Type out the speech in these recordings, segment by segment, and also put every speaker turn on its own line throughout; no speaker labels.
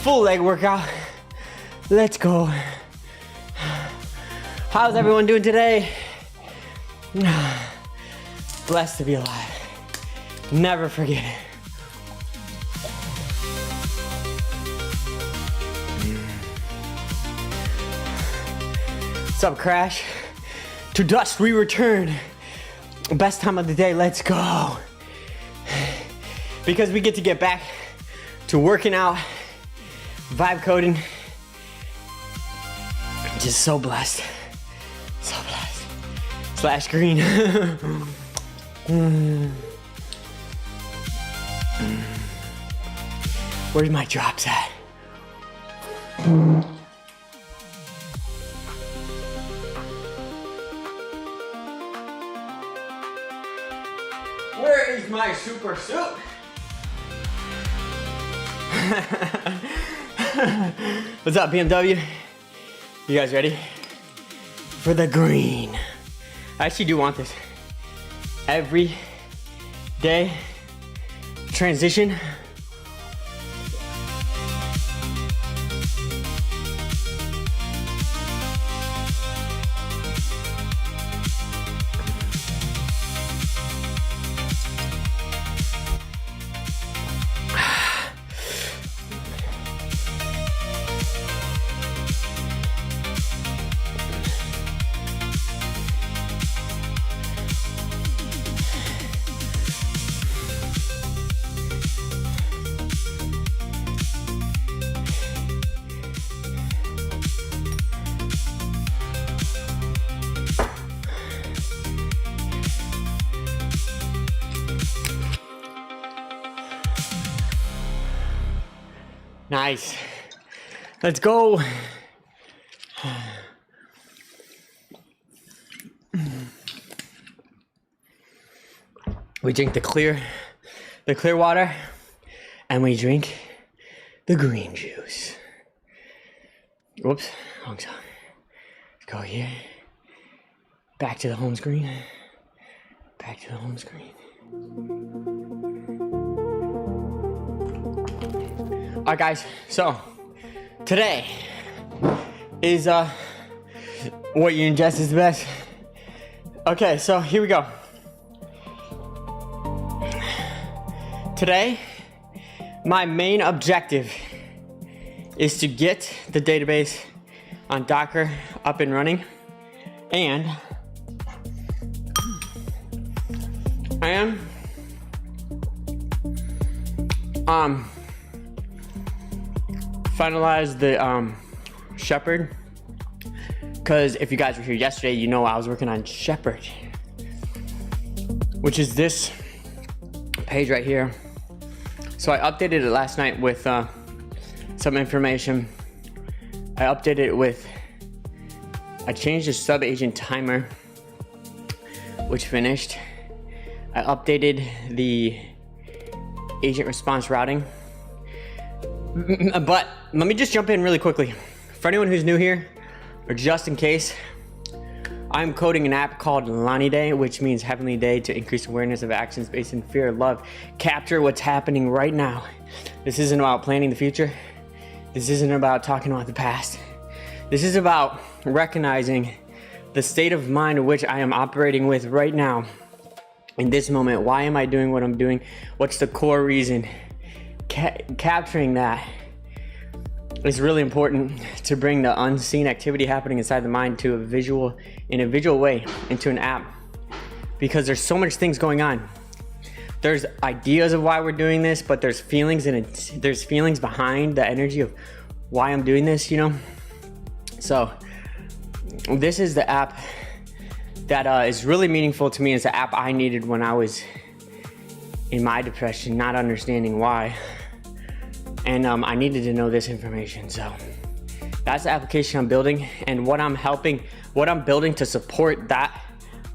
full leg workout. Let's go. How's everyone doing today? Blessed to be alive. Never forget it. What's up, Crash? To dust we return. Best time of the day, let's go. Because we get to get back to working out, vibe coding. Just so blessed. So blessed. Slash green. Where's my drops at? Where is my super suit? What's up, BMW? You guys ready for the green? I actually do want this. Every day transition. Nice. Let's go. We drink the clear water, and we drink the green juice. Whoops, wrong side. Let's go here. Back to the home screen. Back to the home screen. All right, guys, so today is what you ingest is the best. Okay, so here we go. Today, my main objective is to get the database on Docker up and running, and finalize the Shepherd, because if you guys were here yesterday, you know I was working on Shepherd, which is this page right here. So I updated it last night with some information. I updated it with, I changed the sub agent timer, which finished. I updated the agent response routing. But let me just jump in really quickly. For anyone who's new here, or just in case, I'm coding an app called Lani Day, which means Heavenly Day, to increase awareness of actions based in fear, love, capture what's happening right now. This isn't about planning the future. This isn't about talking about the past. This is about recognizing the state of mind in which I am operating with right now, in this moment. Why am I doing what I'm doing? What's the core reason? Capturing that is really important to bring the unseen activity happening inside the mind to a visual way, into an app, because there's so much things going on. There's ideas of why we're doing this, but there's feelings, and there's feelings behind the energy of why I'm doing this, you know? So this is the app that is really meaningful to me. It's the app I needed when I was in my depression, not understanding why. And I needed to know this information. So that's the application I'm building, and what I'm building to support that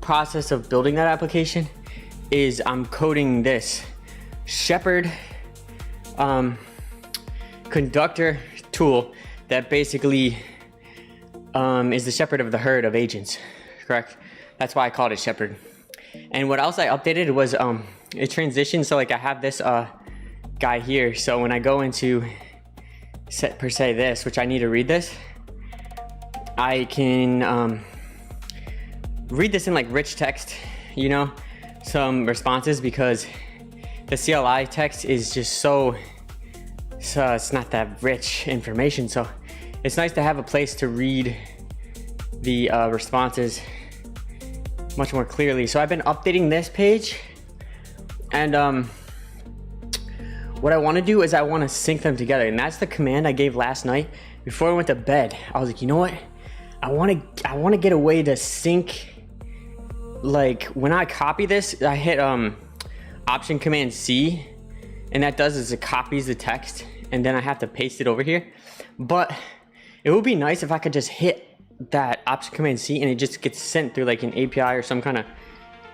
process of building that application is I'm coding this Shepherd conductor tool that basically is the shepherd of the herd of agents, correct? That's why I called it Shepherd. And what else I updated was it transitioned. So like I have this guy here. So when I go into per se this, which I need to read this, I can read this in like rich text, you know, some responses, because the CLI text is just so it's not that rich information. So it's nice to have a place to read the responses much more clearly. So I've been updating this page, and what I want to do is I want to sync them together, and that's the command I gave last night before I went to bed. I was like, you know what? I want to get a way to sync. Like when I copy this, I hit Option Command C, and that does is it copies the text, and then I have to paste it over here. But it would be nice if I could just hit that Option Command C and it just gets sent through like an API or some kind of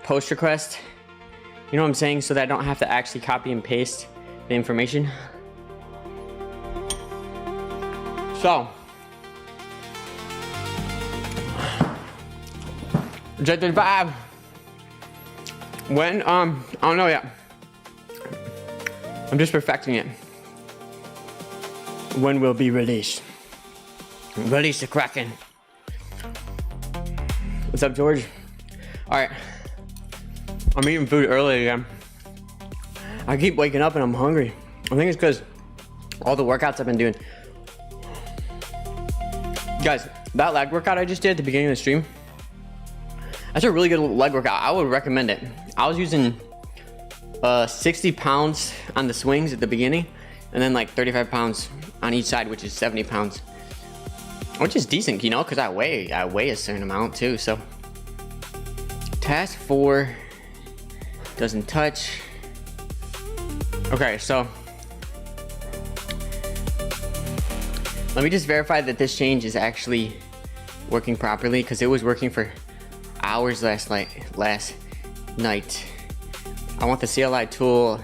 post request. You know what I'm saying? So that I don't have to actually copy and paste the information. So Objective 5. When I don't know yet. I'm just perfecting it. When will be released? Release the Kraken. What's up, George? All right. I'm eating food early again. I keep waking up and I'm hungry. I think it's because all the workouts I've been doing. Guys, that leg workout I just did at the beginning of the stream, that's a really good leg workout. I would recommend it. I was using 60 pounds on the swings at the beginning, and then like 35 pounds on each side, which is 70 pounds, which is decent, you know, because I weigh a certain amount too. So task 4 doesn't touch. Okay, so let me just verify that this change is actually working properly, because it was working for hours last night. I want the CLI tool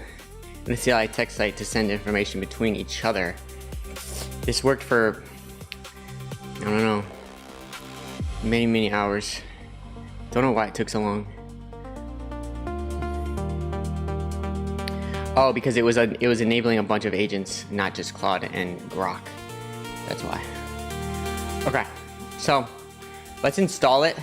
and the CLI text site to send information between each other. This worked for, I don't know, many hours. Don't know why it took so long. Oh, because it was enabling a bunch of agents, not just Claude and Grok. That's why. Okay, so let's install it.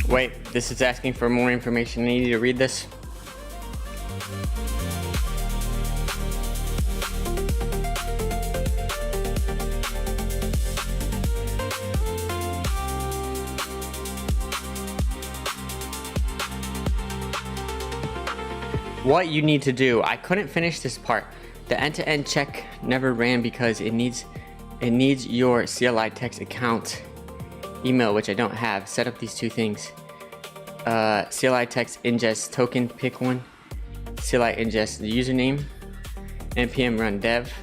Wait, this is asking for more information. I need to read this. What you need to do, I couldn't finish this part. The end-to-end check never ran because it needs your CLI text account email, which I don't have. Set up these two things. CLI text ingest token, pick one. CLI ingest the username. npm run dev.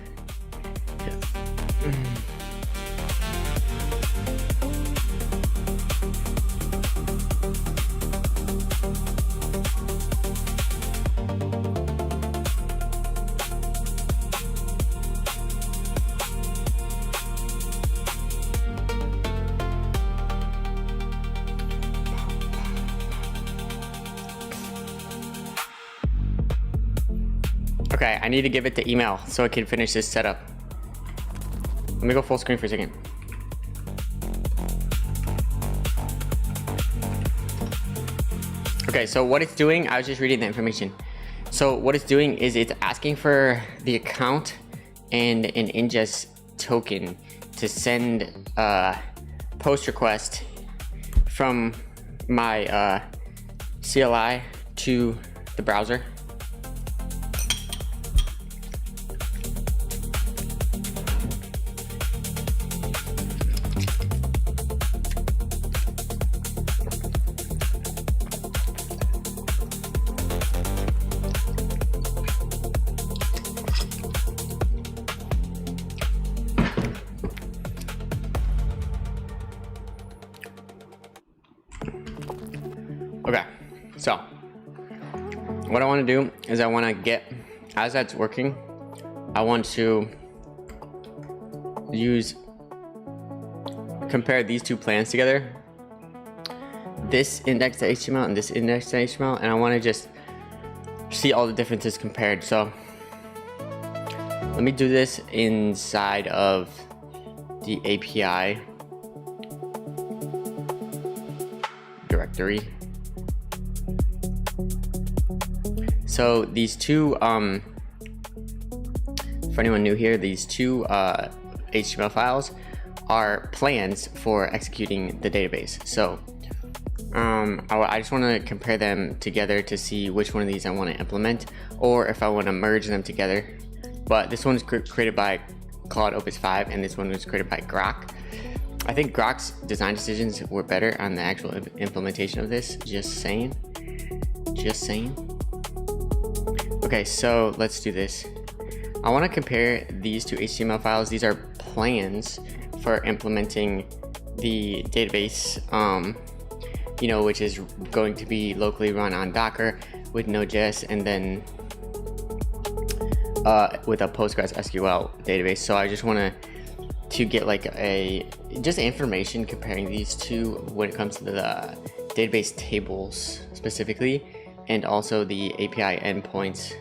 Okay, I need to give it the email so I can finish this setup. Let me go full screen for a second. Okay, so what it's doing, I was just reading the information. So what it's doing is it's asking for the account and an ingest token to send a post request from my CLI to the browser. Okay, so what I want to do is I want to get, as that's working, I want to use compare these two plans together, this index.html and this index.html, and I want to just see all the differences compared. So let me do this inside of the API directory. So these two, for anyone new here, these two HTML files are plans for executing the database. So I just want to compare them together to see which one of these I want to implement, or if I want to merge them together. But this one's created by Claude Opus 5, and this one was created by Grok. I think Grok's design decisions were better on the actual implementation of this. Just saying. Okay, so let's do this. I want to compare these two HTML files. These are plans for implementing the database, which is going to be locally run on Docker with Node.js, and then with a Postgres SQL database. So I just want to get like just information comparing these two when it comes to the database tables specifically, and also the API endpoints.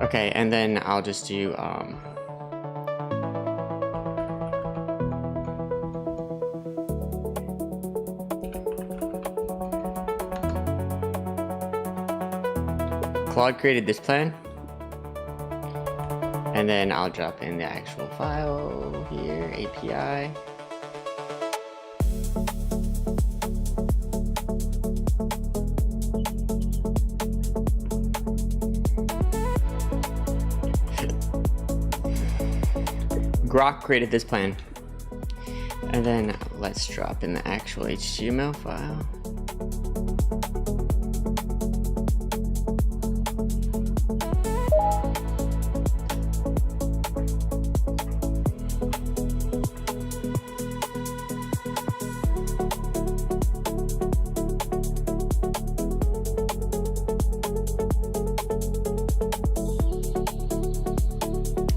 Okay, and then I'll just do Claude created this plan, and then I'll drop in the actual file here, API. Grok created this plan, and then let's drop in the actual HTML file.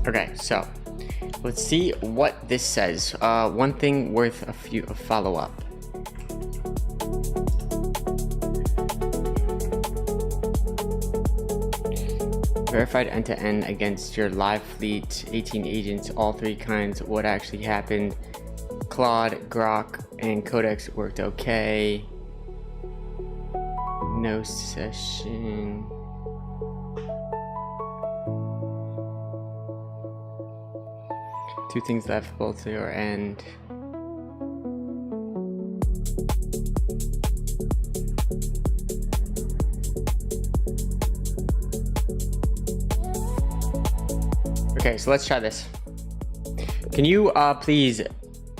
Okay, so let's see what this says. One thing worth a follow-up. Verified end-to-end against your live fleet, 18 agents, all three kinds. What actually happened? Claude, Grok, and Codex worked okay. No session. Two things left, both to your end. Okay, so let's try this. Can you please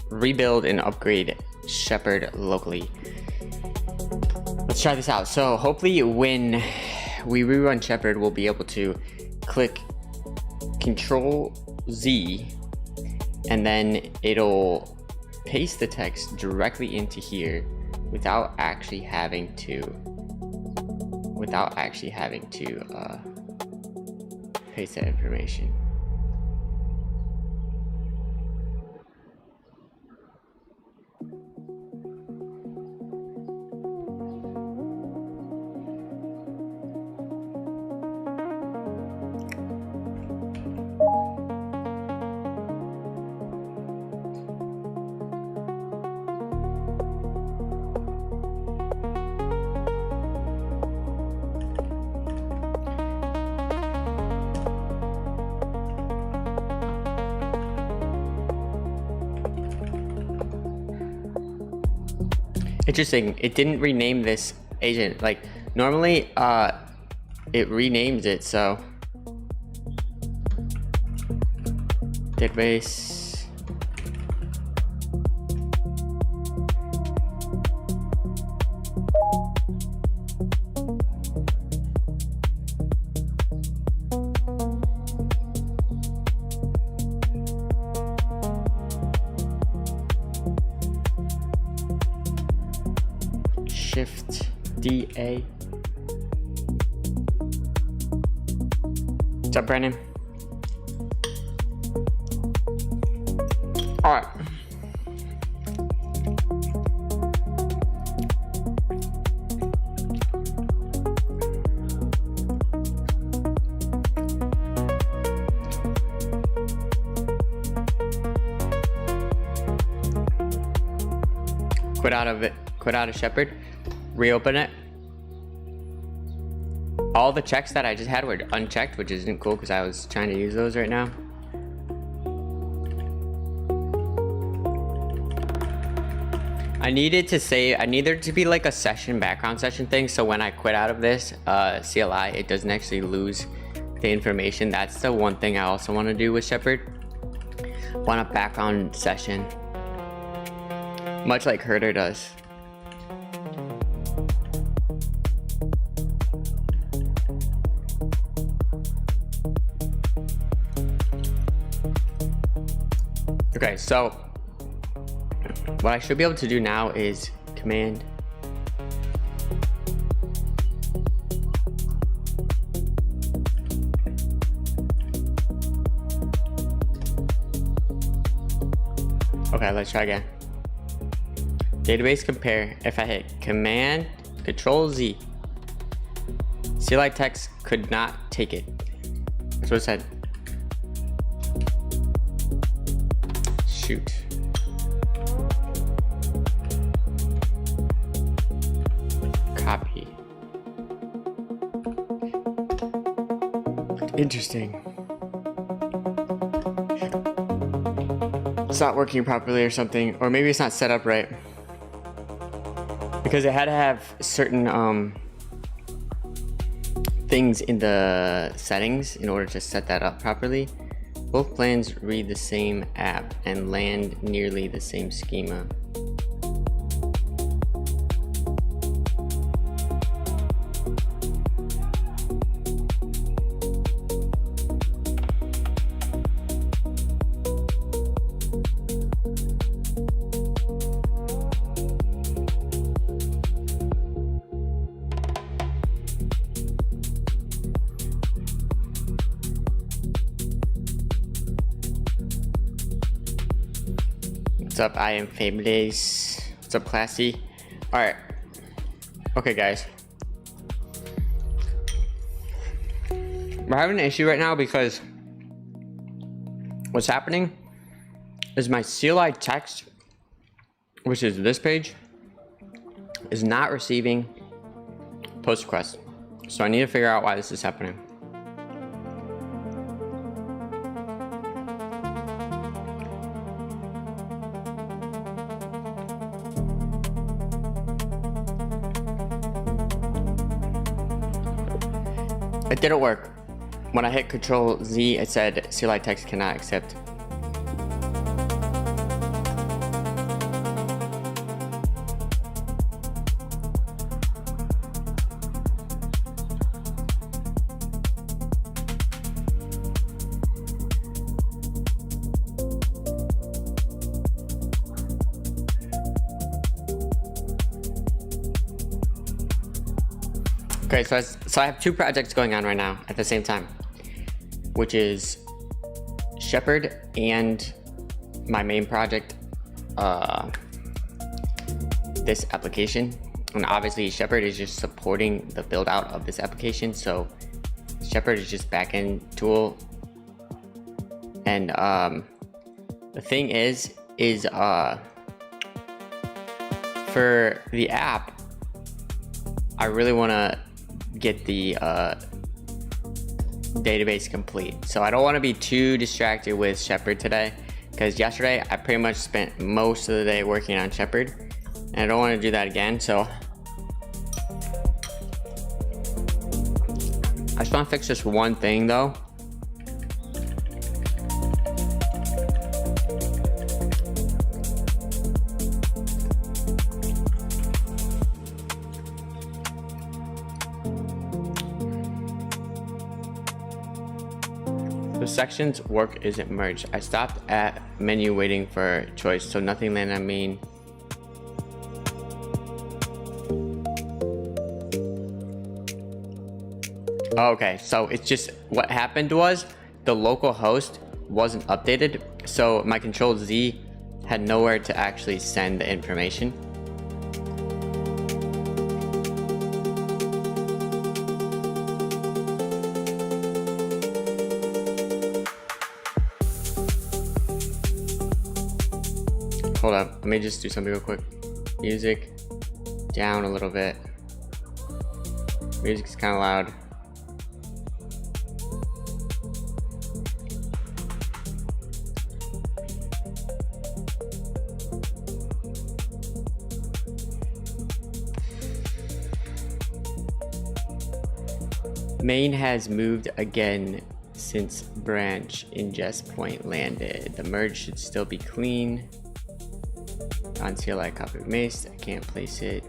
rebuild and upgrade Shepherd locally? Let's try this out. So hopefully when we rerun Shepherd, we'll be able to click Control-Z, and then it'll paste the text directly into here without actually having to paste that information. Interesting, it didn't rename this agent. Like normally it renames it. So database, Shift DA. What's up, Brandon? All right. Quit out of Shepherd, reopen it. All the checks that I just had were unchecked, which isn't cool because I was trying to use those right now. I needed to be like a session, background session thing, so when I quit out of this CLI, it doesn't actually lose the information. That's the one thing I also want to do with Shepherd. Want a background session, much like Herder does. Okay, so what I should be able to do now is command okay, let's try again. Database compare. If I hit command control Z, CLI text could not take it. That's what it said. Shoot. Copy. Interesting. It's not working properly or something, or maybe it's not set up right. Because it had to have certain things in the settings in order to set that up properly. Both plans read the same app and land nearly the same schema. What's up? I am Fable. What's up, Classy? Alright. Okay, guys. We're having an issue right now because what's happening is my CLI text, which is this page, is not receiving post requests. So I need to figure out why this is happening. It didn't work. When I hit Control Z, it said CLI text cannot accept. Okay, so I have two projects going on right now at the same time, which is Shepherd and my main project, this application. And obviously Shepherd is just supporting the build out of this application. So Shepherd is just backend tool. And the thing is for the app, I really want to get the database complete. So I don't want to be too distracted with Shepherd today, because yesterday I pretty much spent most of the day working on Shepherd, and I don't want to do that again. So I just want to fix this one thing though. The sections work isn't merged. I stopped at menu waiting for choice, so nothing landed on main. Okay, so it's just what happened was the local host wasn't updated, so my Control Z had nowhere to actually send the information. Hold up, let me just do something real quick. Music down a little bit. Music's kind of loud. Main has moved again since branch ingest point landed. The merge should still be clean. On CLI copy paste, I can't place it.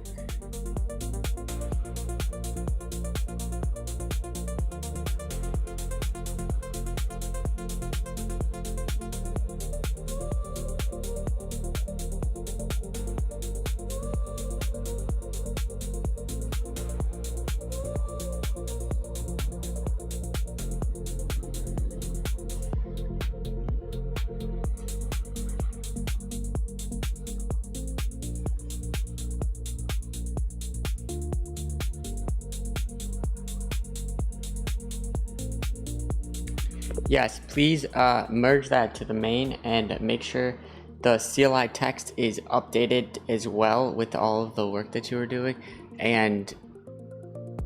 Yes, please merge that to the main and make sure the CLI text is updated as well with all of the work that you were doing and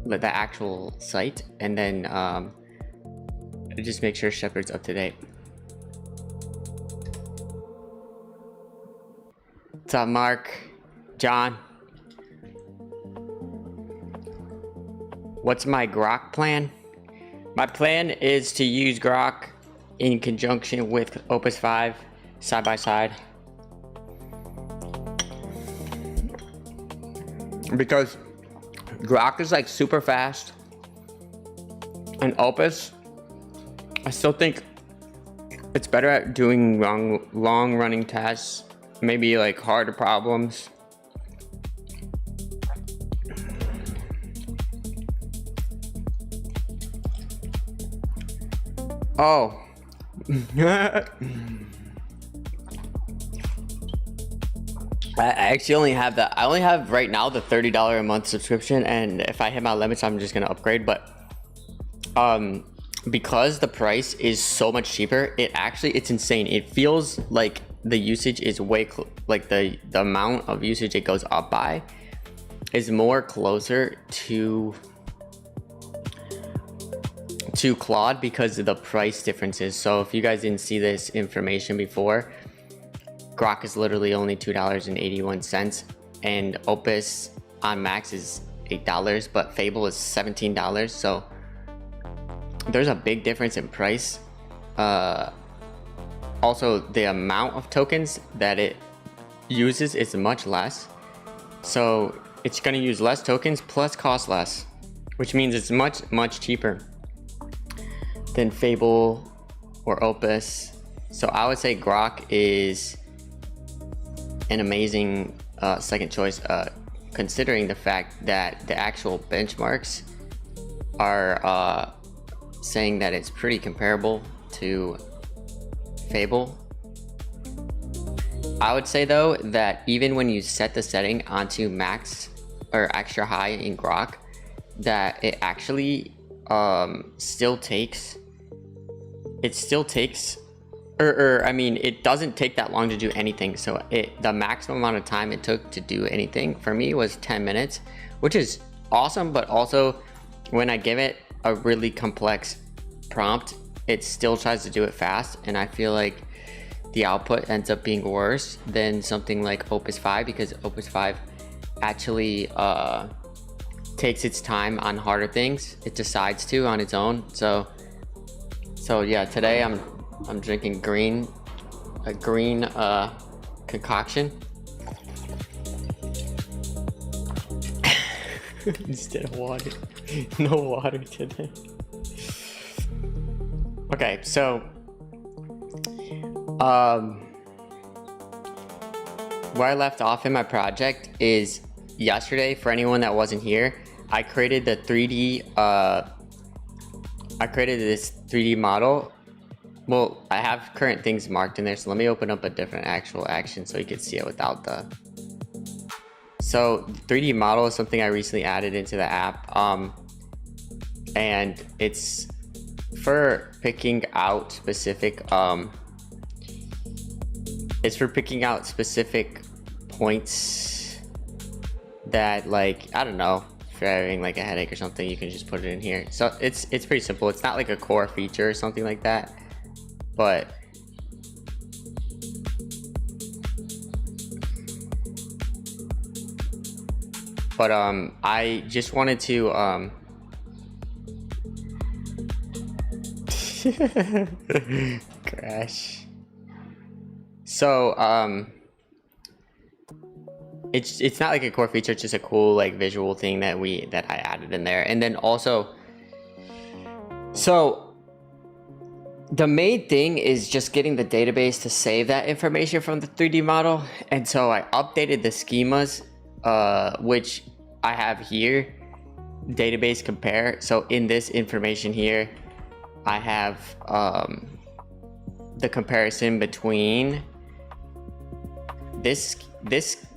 the actual site, and then just make sure Shepherd's up to date. What's up, Mark? John? What's my Grok plan? My plan is to use Grok in conjunction with Opus 5 side by side. Because Grok is like super fast, and Opus, I still think it's better at doing long running tests, maybe like harder problems. Oh. I actually only have I only have right now the $30 a month subscription, and if I hit my limits, I'm just gonna upgrade. But because the price is so much cheaper, it's insane. It feels like the usage is way like the amount of usage it goes up by is more closer to Claude because of the price differences. So if you guys didn't see this information before, Grok is literally only $2.81, and Opus on Max is $8, but Fable is $17. So there's a big difference in price. Also, the amount of tokens that it uses is much less. So it's going to use less tokens plus cost less, which means it's much cheaper than Fable or Opus. So I would say Grok is an amazing second choice, considering the fact that the actual benchmarks are saying that it's pretty comparable to Fable. I would say though that even when you set the setting onto max or extra high in Grok, that it actually still takes it doesn't take that long to do anything. So the maximum amount of time it took to do anything for me was 10 minutes, which is awesome. But also when I give it a really complex prompt, it still tries to do it fast, and I feel like the output ends up being worse than something like Opus 5, because Opus 5 actually takes its time on harder things. It decides to on its own. So yeah, today I'm drinking a green concoction instead of water. No water today. Okay, so where I left off in my project is yesterday. For anyone that wasn't here, I created the 3D I created this 3D model well, I have current things marked in there, so let me open up a different actual action so you can see it without the. So 3D model is something I recently added into the app, and it's for picking out specific points that, like, I don't know, if you're having like a headache or something, you can just put it in here. So it's pretty simple. It's not like a core feature or something like that, but I just wanted to crash. So it's not like a core feature, it's just a cool like visual thing that I added in there. And then also, so the main thing is just getting the database to save that information from the 3D model. And so I updated the schemas, which I have here, database compare. So in this information here, I have the comparison between this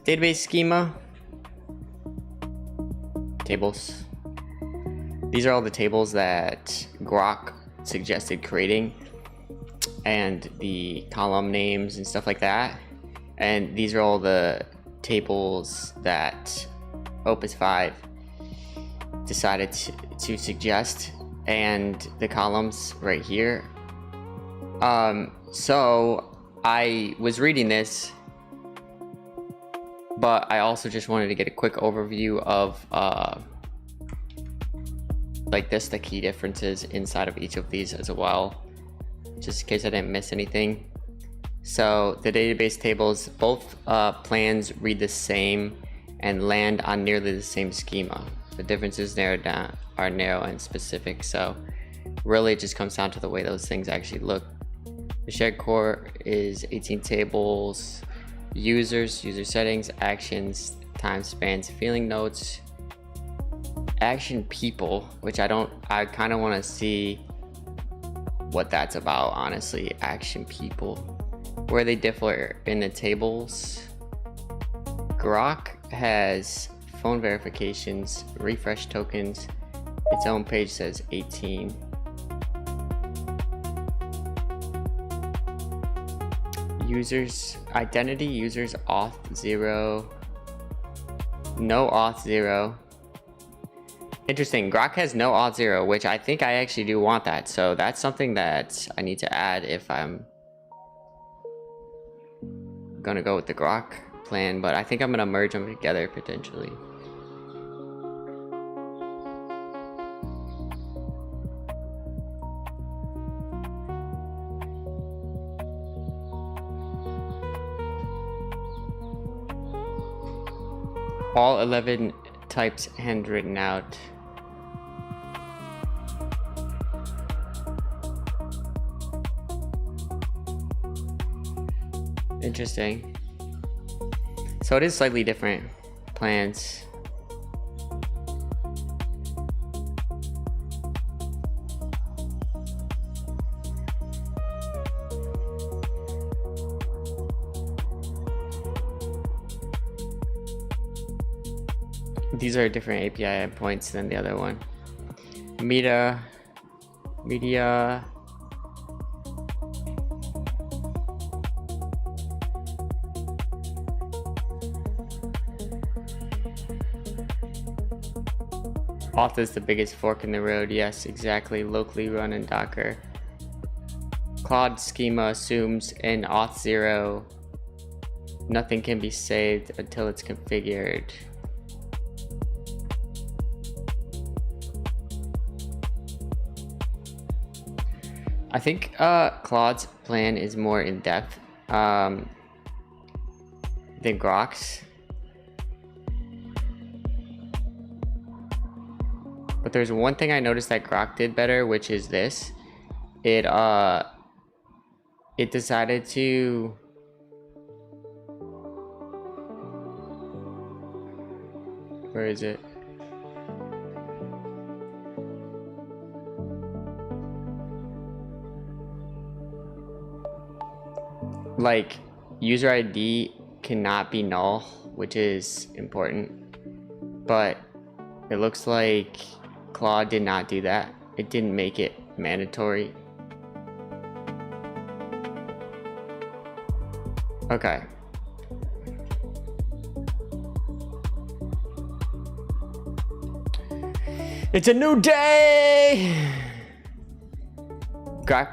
database schema, tables. These are all the tables that Grok suggested creating, and the column names and stuff like that. And these are all the tables that Opus 5 decided to suggest, and the columns right here. So I was reading this, but I also just wanted to get a quick overview of like the key differences inside of each of these as well, just in case I didn't miss anything. So the database tables, both plans read the same and land on nearly the same schema. The differences are narrow and specific, so really it just comes down to the way those things actually look. The shared core is 18 tables, users, user settings, actions, time spans, feeling notes, action people, which I kind of want to see what that's about, honestly. Action people, where they differ in the tables. Grok has phone verifications, refresh tokens. Its own page says 18. Users identity, users auth 0, no auth 0. Interesting. Grok has no auth 0, which I think I actually do want that. So that's something that I need to add if I'm gonna go with the Grok plan, but I think I'm gonna merge them together potentially. All 11 types handwritten out. Interesting. So it is slightly different plans. These are different API endpoints than the other one. Media. Auth is the biggest fork in the road. Yes, exactly. Locally run in Docker. Claude schema assumes in auth 0, nothing can be saved until it's configured. I think Claude's plan is more in depth than Grok's. But there's one thing I noticed that Grok did better, which is this. It decided to where is it? like user ID cannot be null, which is important, but it looks like Claude did not do that. It didn't make it mandatory. Okay. It's a new day! Grok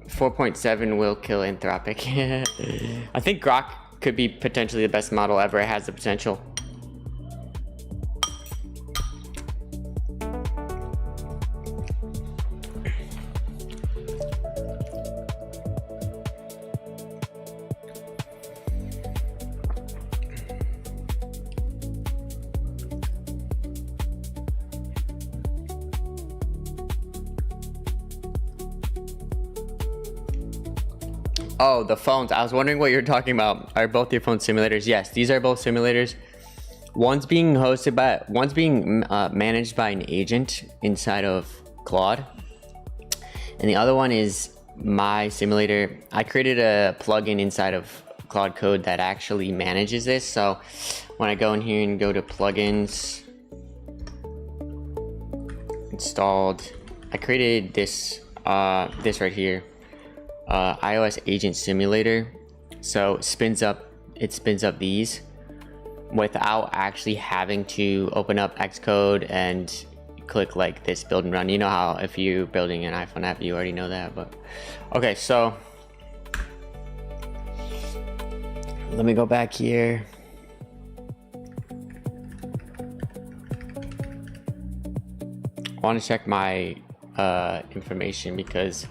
4.7 will kill Anthropic. I think Grok could be potentially the best model ever. It has the potential. Oh, the phones. I was wondering what you're talking about. Are both your phone simulators? Yes, these are both simulators. One's being managed by an agent inside of Claude, and the other one is my simulator. I created a plugin inside of Claude Code that actually manages this. So when I go in here and go to plugins, installed, I created this this right here. iOS agent simulator. So it spins up these without actually having to open up Xcode and click like this build and run. You know how if you're building an iPhone app, you already know that, but okay, so let me go back here. I want to check my information because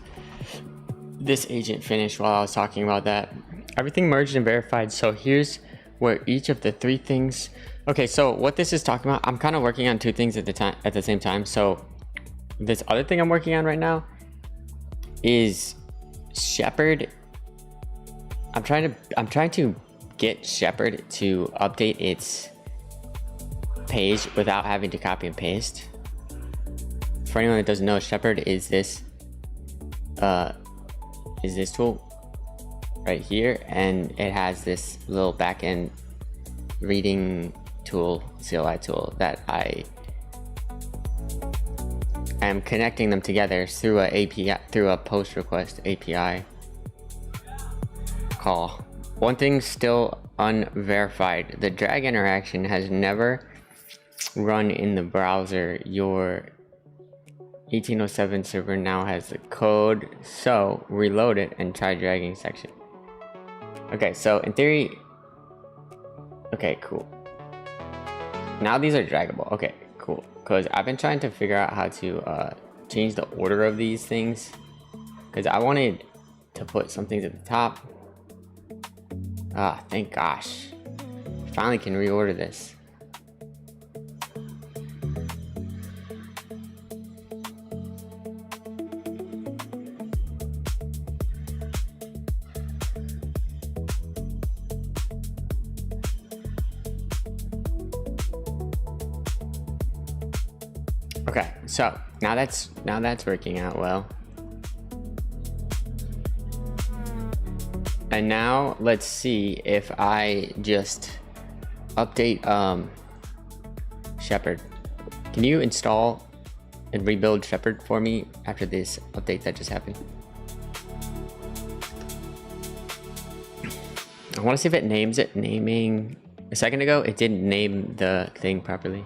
this agent finished while I was talking about that. Everything merged and verified. So here's where each of the three things. Okay, so what this is talking about, I'm kind of working on two things at the same time. So this other thing I'm working on right now is Shepherd. I'm trying to get Shepherd to update its page without having to copy and paste. For anyone that doesn't know, Shepherd is this tool right here, and it has this little backend reading tool, CLI tool, that I am connecting them together through a API, through a post request API call. One thing still unverified: the drag interaction has never run in the browser. Your 1807 server now has the code, so reload it and try dragging section. Okay, so in theory, okay, cool. Now these are draggable. Okay, cool. Because I've been trying to figure out how to change the order of these things, because I wanted to put some things at the top. Ah, thank gosh. Finally can reorder this. Okay, so now that's working out well. And now let's see if I just update Shepherd. Can you install and rebuild Shepherd for me after this update that just happened? I want to see if it names it. Naming a second ago, it didn't name the thing properly.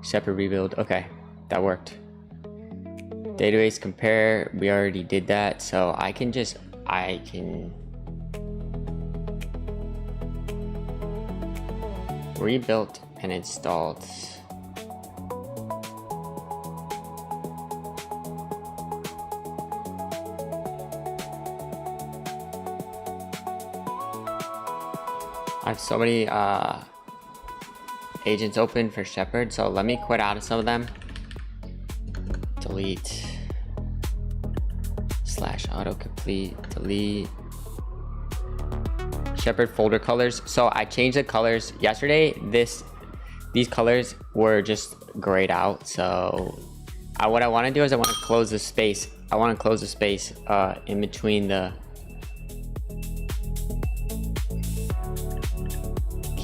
Shepherd rebuild. Okay, that worked. Database compare. We already did that, so I can rebuilt and installed. I have so many agents open for Shepherd, so let me quit out of some of them. Delete /autocomplete, delete Shepherd folder colors. So I changed the colors yesterday. These colors were just grayed out. So what I want to do is I want to close the space. I want to close the space in between the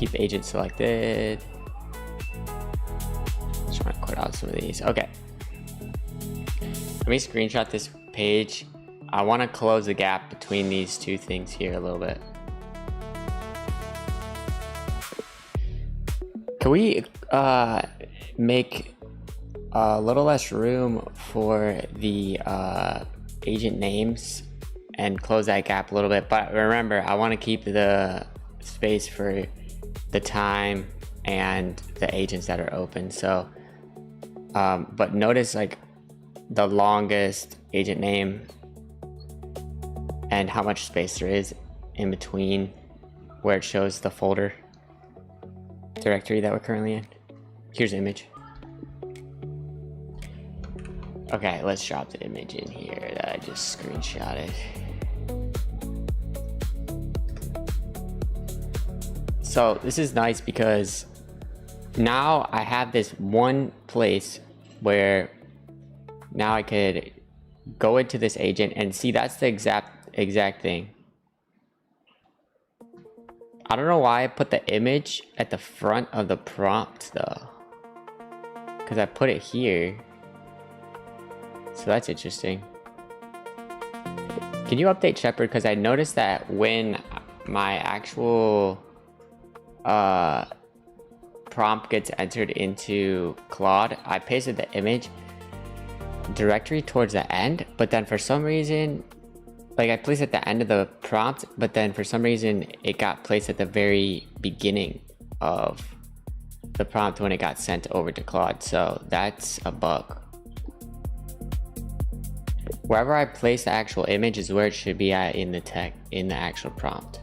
keep agent selected. Just want to quit out some of these. Okay. Let me screenshot this page. I want to close the gap between these two things here a little bit. Can we make a little less room for the agent names and close that gap a little bit? But remember, I want to keep the space for the time and the agents that are open. So, but notice like the longest agent name and how much space there is in between where it shows the folder directory that we're currently in. Here's the image. Okay, let's drop the image in here that I just screenshotted. So this is nice because now I have this one place where now I could go into this agent and see that's the exact thing. I don't know why I put the image at the front of the prompt though, because I put it here. So that's interesting. Can you update Shepherd? Because I noticed that when my actual prompt gets entered into Claude, I pasted the image directory towards the end, but then for some reason, like I placed at the end of the prompt, but then for some reason it got placed at the very beginning of the prompt when it got sent over to Claude. So that's a bug. Wherever I place the actual image is where it should be at in the actual prompt.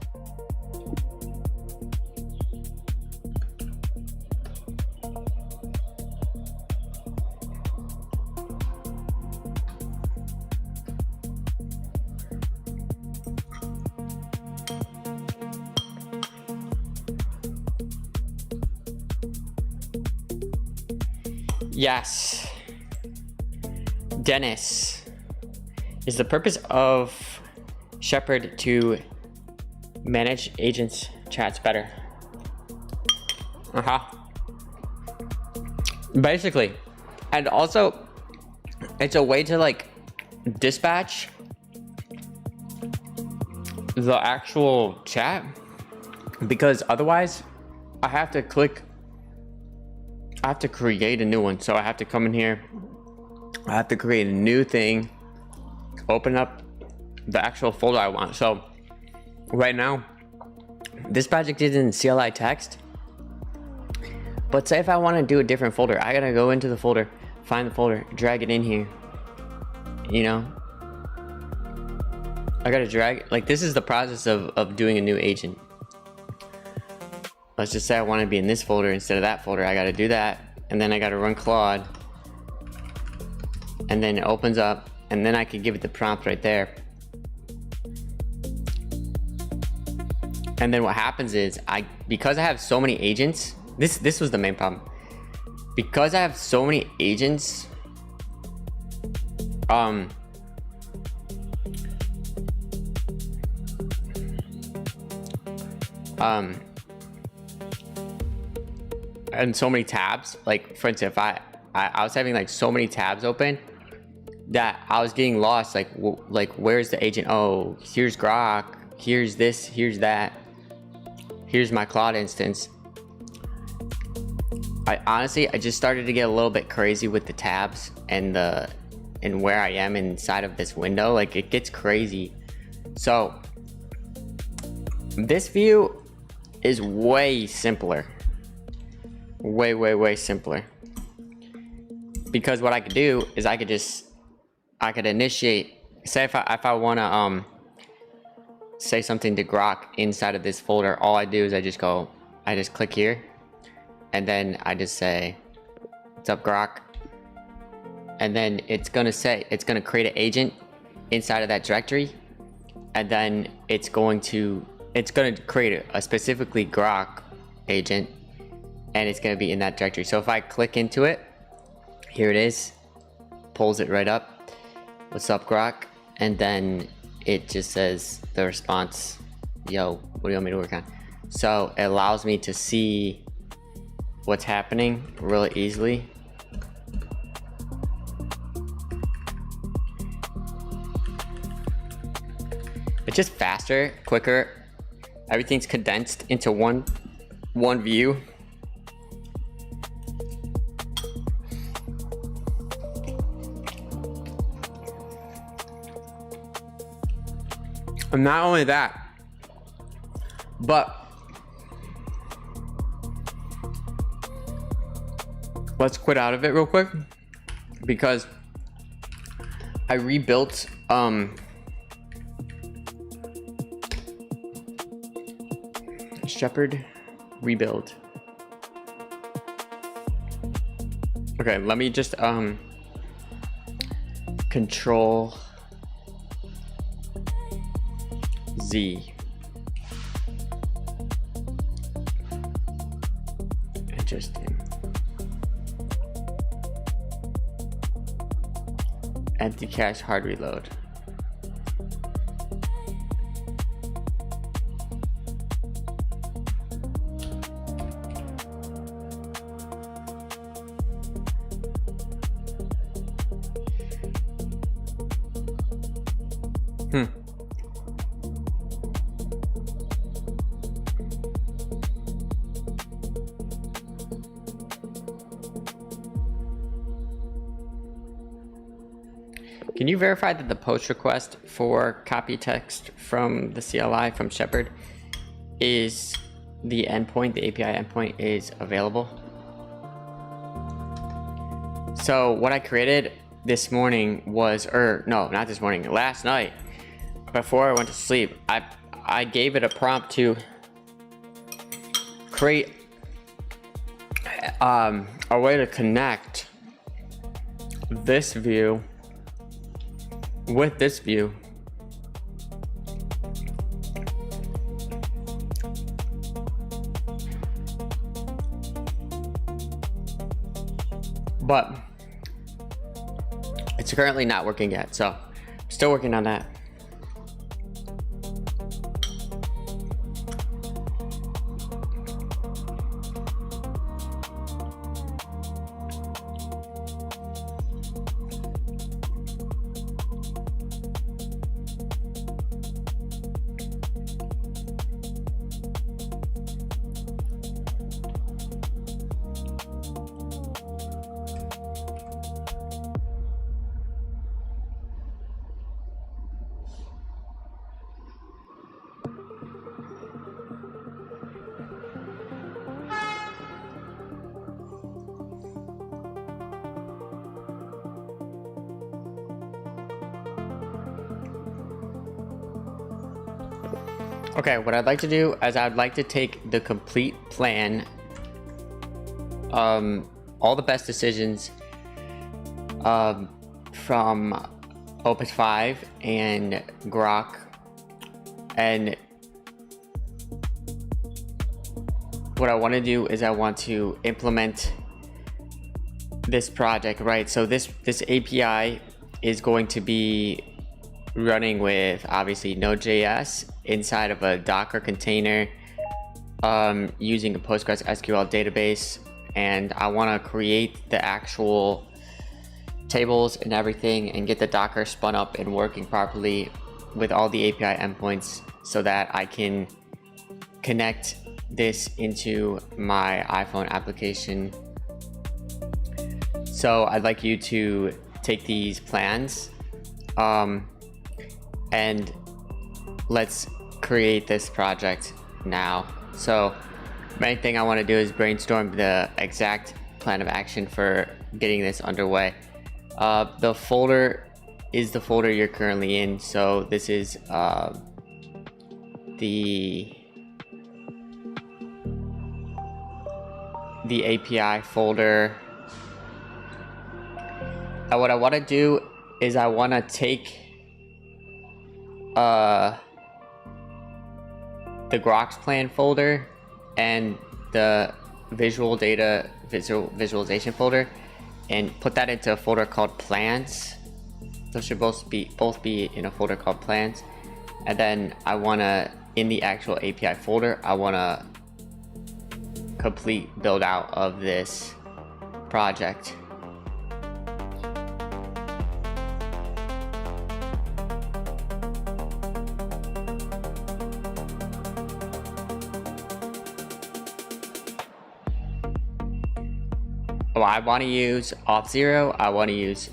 Yes. Dennis. Is the purpose of Shepherd to manage agents chats better? Basically. And also, it's a way to like dispatch the actual chat, because otherwise I have to create a new one. So I have to come in here, I have to create a new thing, open up the actual folder I want. So right now, this project is in CLI text, but say if I want to do a different folder, I gotta go into the folder, find the folder, drag it in here, you know? I gotta drag, like this is the process of doing a new agent. Let's just say I want to be in this folder instead of that folder. I got to do that, and then I got to run Claude, and then it opens up, and then I could give it the prompt right there. And then what happens is because I have so many agents, this was the main problem. Because I have so many agents, and so many tabs, like for instance, if I was having like so many tabs open that I was getting lost, like where's the agent? Oh, here's Grok, here's this, here's that, here's my Claude instance. I just started to get a little bit crazy with the tabs and where I am inside of this window. Like it gets crazy. So this view is way simpler. Way simpler. Because what I could do is I could initiate, say if I want to say something to Grok inside of this folder, all I do is I just click here, and then I just say, what's up Grok? And then it's gonna create an agent inside of that directory, and then it's gonna create a specifically Grok agent, and it's going to be in that directory. So if I click into it, here it is, pulls it right up, what's up Grok, and then it just says the response, yo, what do you want me to work on? So it allows me to see what's happening really easily. It's just faster, quicker. Everything's condensed into one view. And not only that, but let's quit out of it real quick, because I rebuilt Shepherd rebuild. Okay, let me just Control Z. Interesting. Empty cache, hard reload. Can you verify that the post request for copy text from the CLI from Shepherd is the endpoint, the API endpoint is available? So what I created this morning was, or no, not this morning, last night before I went to sleep, I gave it a prompt to create a way to connect this view with this view. But it's currently not working yet, so I'm still working on that. Okay, what I'd like to do is I'd like to take the complete plan, all the best decisions from Opus 5 and Grok, and what I want to do is I want to implement this project, right? So this API is going to be running with obviously Node.js inside of a Docker container, using a PostgreSQL database, and I want to create the actual tables and everything and get the Docker spun up and working properly with all the API endpoints so that I can connect this into my iPhone application. So I'd like you to take these plans and let's create this project now. So main thing I want to do is brainstorm the exact plan of action for getting this underway. The folder is the folder you're currently in. So this is the API folder. And what I want to do is I want to take the Grok's plan folder and the visualization folder and put that into a folder called plans. Those should both be in a folder called plans. And then I want to in the actual API folder, I want to complete build out of this project. Well, I want to use Auth0. I want to use,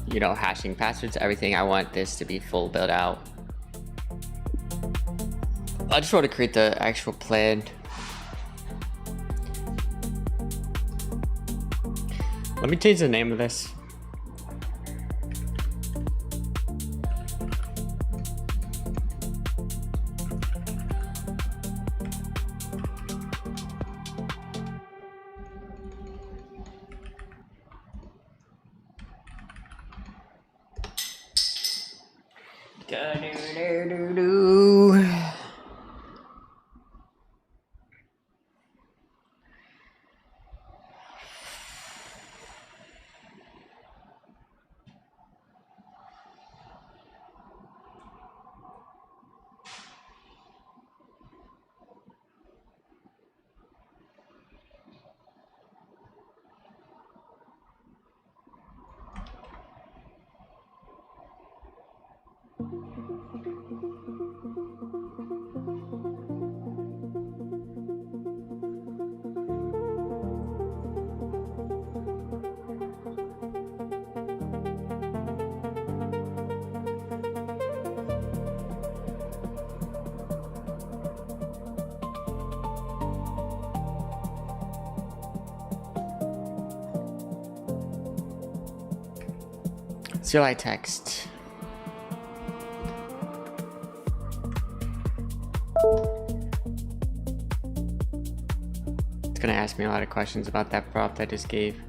you know, hashing passwords, everything. I want this to be full build out. I just want to create the actual plan. Let me change the name of this. CLI text. It's gonna ask me a lot of questions about that prompt I just gave.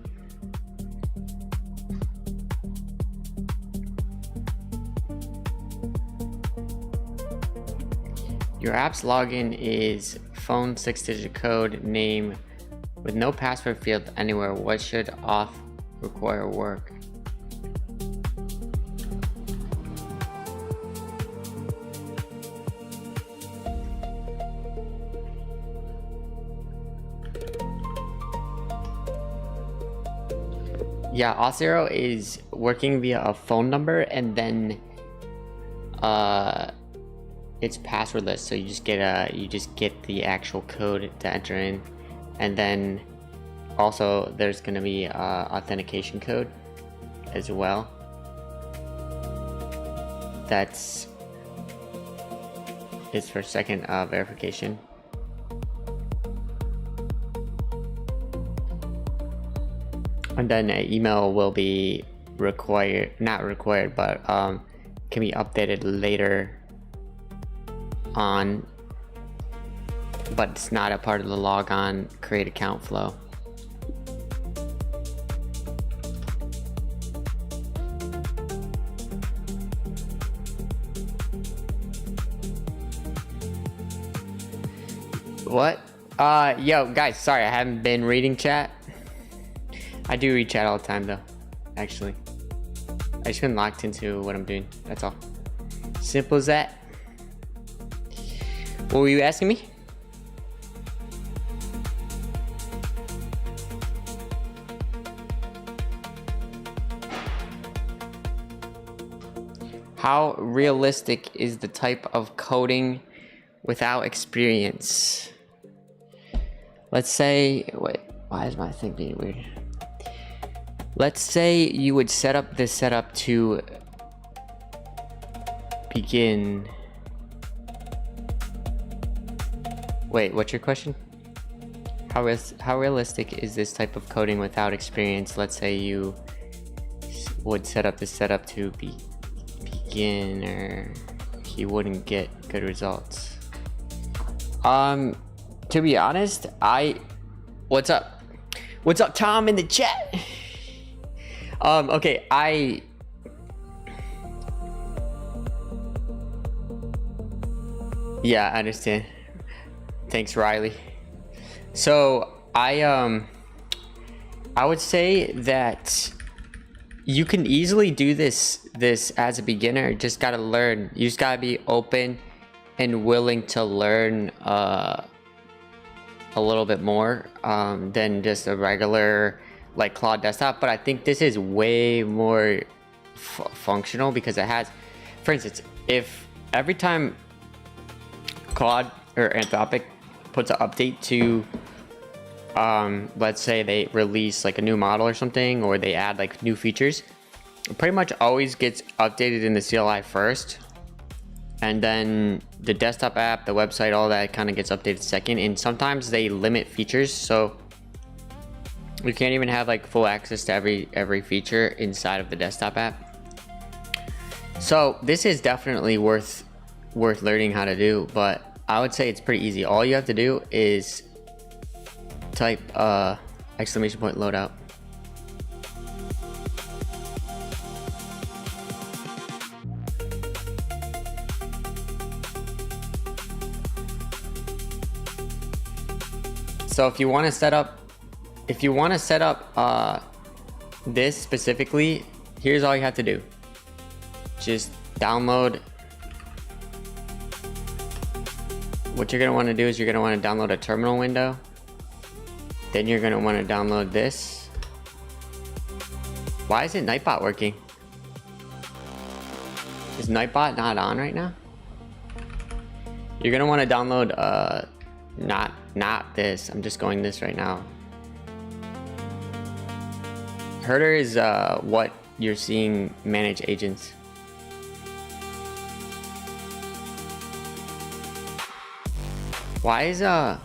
Your app's login is phone 6-digit code name with no password field anywhere. What should auth require work? Yeah, Auth0 is working via a phone number, and then it's passwordless. So you just get the actual code to enter in, and then also there's gonna be authentication code as well. It's for second verification. And then an email will be required, not required, but can be updated later on, but it's not a part of the logon create account flow. What? Yo, guys, sorry, I haven't been reading chat. I do read chat all the time though, actually. I just been locked into what I'm doing, that's all. Simple as that. What were you asking me? How realistic is the type of coding without experience? Let's say, wait, why is my thing being weird? Let's say you would set up this setup to begin. Wait, what's your question? How realistic is this type of coding without experience? Let's say you would set up this setup to begin, or you wouldn't get good results. To be honest, what's up? What's up, Tom, in the chat? Okay, yeah, I understand. Thanks, Riley. So I would say that you can easily do this as a beginner. Just gotta learn. You just gotta be open and willing to learn a little bit more than just a regular like Claude desktop. But I think this is way more functional because it has, for instance, if every time Claude or Anthropic puts an update to let's say they release like a new model or something, or they add like new features, it pretty much always gets updated in the CLI first, and then the desktop app, the website, all that kind of gets updated second. And sometimes they limit features, so you can't even have like full access to every feature inside of the desktop app. So this is definitely worth learning how to do, but I would say it's pretty easy. All you have to do is type exclamation point loadout. So if you want to set up this specifically, here's all you have to do. Just download. What you're going to want to do is you're going to want to download a terminal window. Then you're going to want to download this. Why isn't Nightbot working? Is Nightbot not on right now? You're going to want to download not this. I'm just going this right now. Herder is what you're seeing manage agents. Why is guys,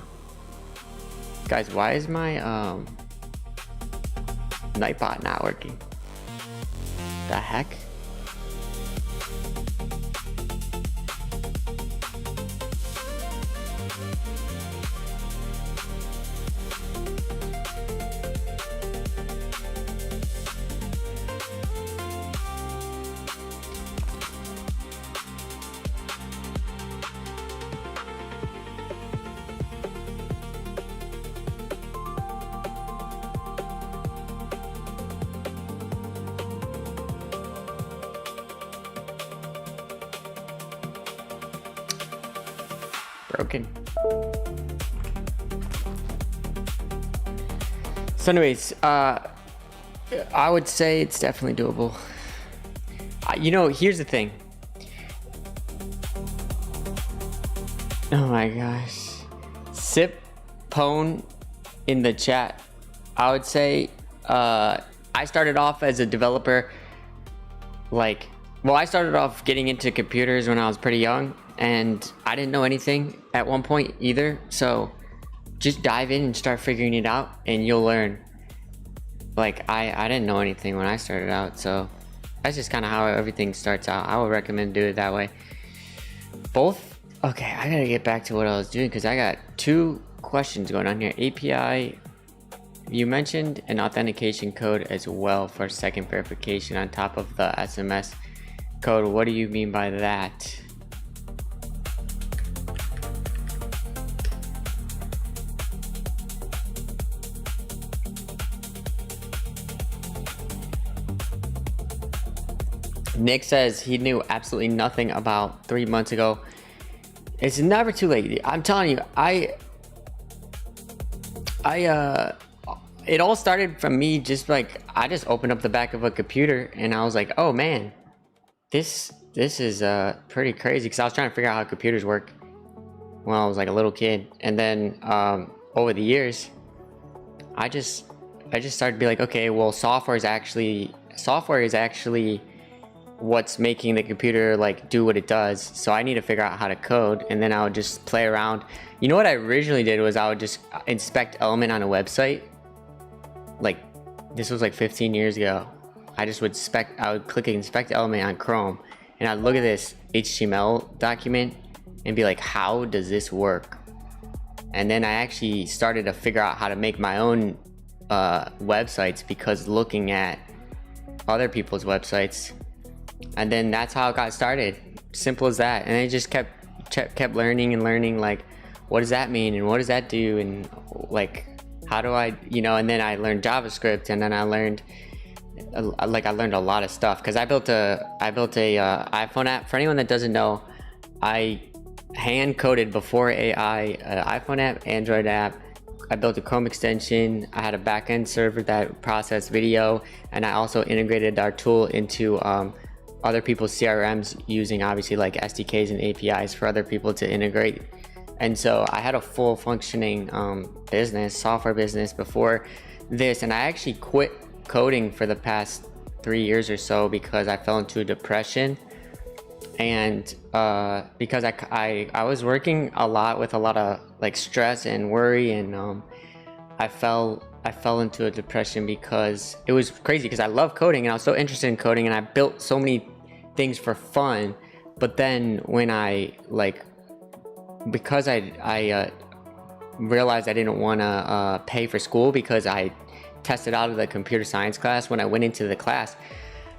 why is my Nightbot not working? The heck? Broken. So anyways, I would say it's definitely doable. You know, here's the thing. Oh my gosh. Sip Pone in the chat. I would say I started off as a developer, like, well, I started off getting into computers when I was pretty young, and I didn't know anything at one point either. So just dive in and start figuring it out and you'll learn. Like I didn't know anything when I started out, so that's just kind of how everything starts out. I would recommend do it that way. Both. Okay, I gotta get back to what I was doing because I got two questions going on here. API, you mentioned an authentication code as well for second verification on top of the SMS code. What do you mean by that? Nick says he knew absolutely nothing about 3 months ago. It's never too late. I'm telling you, it all started from me just like, I just opened up the back of a computer and I was like, oh man, this is pretty crazy, because I was trying to figure out how computers work when I was like a little kid. And then over the years, I just started to be like, okay, well, software is actually what's making the computer like do what it does. So I need to figure out how to code, and then I would just play around. You know what I originally did was I would just inspect element on a website. Like this was like 15 years ago. I would click inspect element on Chrome, and I'd look at this HTML document and be like, how does this work? And then I actually started to figure out how to make my own websites because looking at other people's websites. And then that's how it got started. Simple as that. And I just kept learning and learning, like, what does that mean and what does that do, and like, how do I, you know. And then I learned JavaScript, and then I learned a lot of stuff because I built a iPhone app. For anyone that doesn't know, I hand coded before AI, iPhone app, Android app. I built a Chrome extension. I had a backend server that processed video, and I also integrated our tool into other people's CRMs using obviously like SDKs and APIs for other people to integrate. And so I had a full functioning software business before this, and I actually quit coding for the past 3 years or so because I fell into a depression. And because I was working a lot with a lot of like stress and worry, and I fell into a depression because it was crazy, because I love coding and I was so interested in coding and I built so many things for fun. But then when because I realized I didn't want to pay for school, because I tested out of the computer science class, when I went into the class,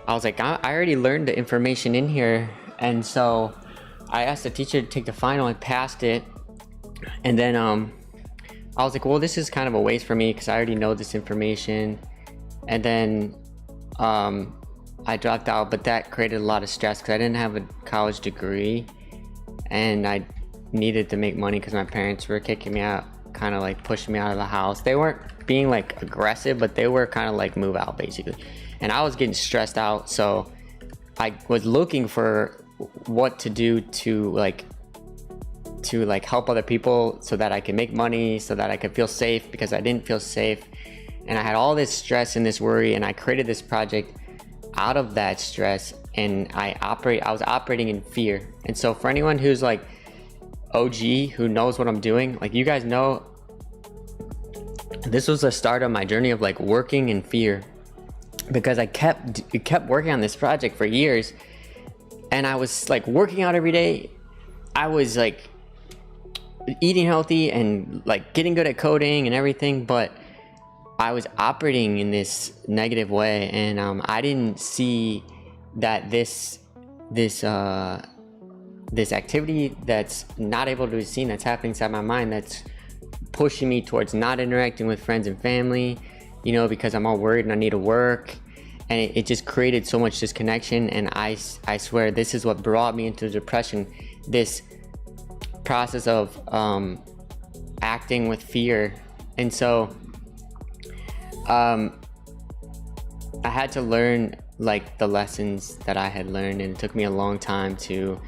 I was like, I already learned the information in here. And so I asked the teacher to take the final and passed it. And then I was like, well, this is kind of a waste for me because I already know this information. And then I dropped out, but that created a lot of stress because I didn't have a college degree and I needed to make money because my parents were kicking me out, kind of like pushing me out of the house. They weren't being like aggressive, but they were kind of like move out basically. And I was getting stressed out. So I was looking for what to do to help other people so that I could make money, so that I could feel safe, because I didn't feel safe. And I had all this stress and this worry, and I created this project out of that stress, and I was operating in fear. And so for anyone who's like OG, who knows what I'm doing, like you guys know, this was the start of my journey of like working in fear, because I kept working on this project for years, and I was like working out every day. I was like eating healthy and like getting good at coding and everything, but I was operating in this negative way, and I didn't see that this activity that's not able to be seen, that's happening inside my mind, that's pushing me towards not interacting with friends and family, you know, because I'm all worried and I need to work. And it just created so much disconnection. And I swear this is what brought me into depression, this process of acting with fear. And so I had to learn like the lessons that I had learned, and it took me a long time to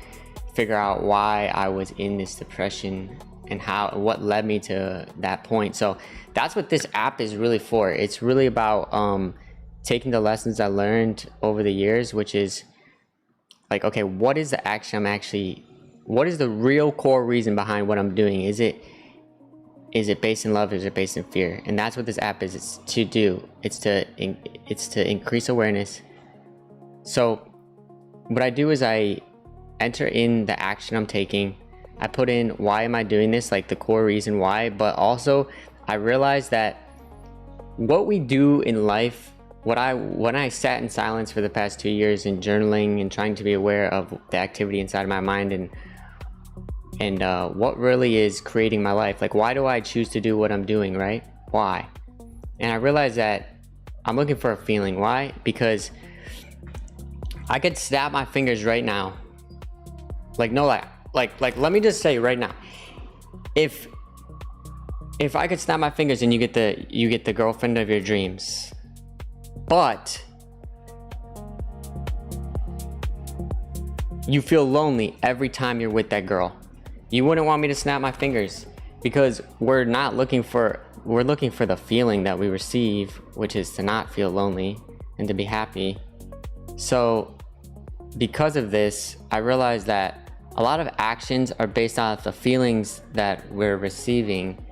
figure out why I was in this depression and what led me to that point. So that's what this app is really for. It's really about taking the lessons I learned over the years, which is like, okay, what is the action what is the real core reason behind what I'm doing? Is it based in love, or is it based in fear? And that's what this app is. It's to do. It's to increase awareness. So what I do is I enter in the action I'm taking. I put in, why am I doing this? Like the core reason why. But also I realized that what we do in life, when I sat in silence for the past 2 years in journaling and trying to be aware of the activity inside of my mind and what really is creating my life, like why do I choose to do what I'm doing, right? Why? And I realized that I'm looking for a feeling. Why? Because I could snap my fingers right now. Like let me just say right now, if I could snap my fingers and you get the girlfriend of your dreams, but you feel lonely every time you're with that girl, you wouldn't want me to snap my fingers, because we're looking for the feeling that we receive, which is to not feel lonely and to be happy. So because of this, I realized that a lot of actions are based off the feelings that we're receiving.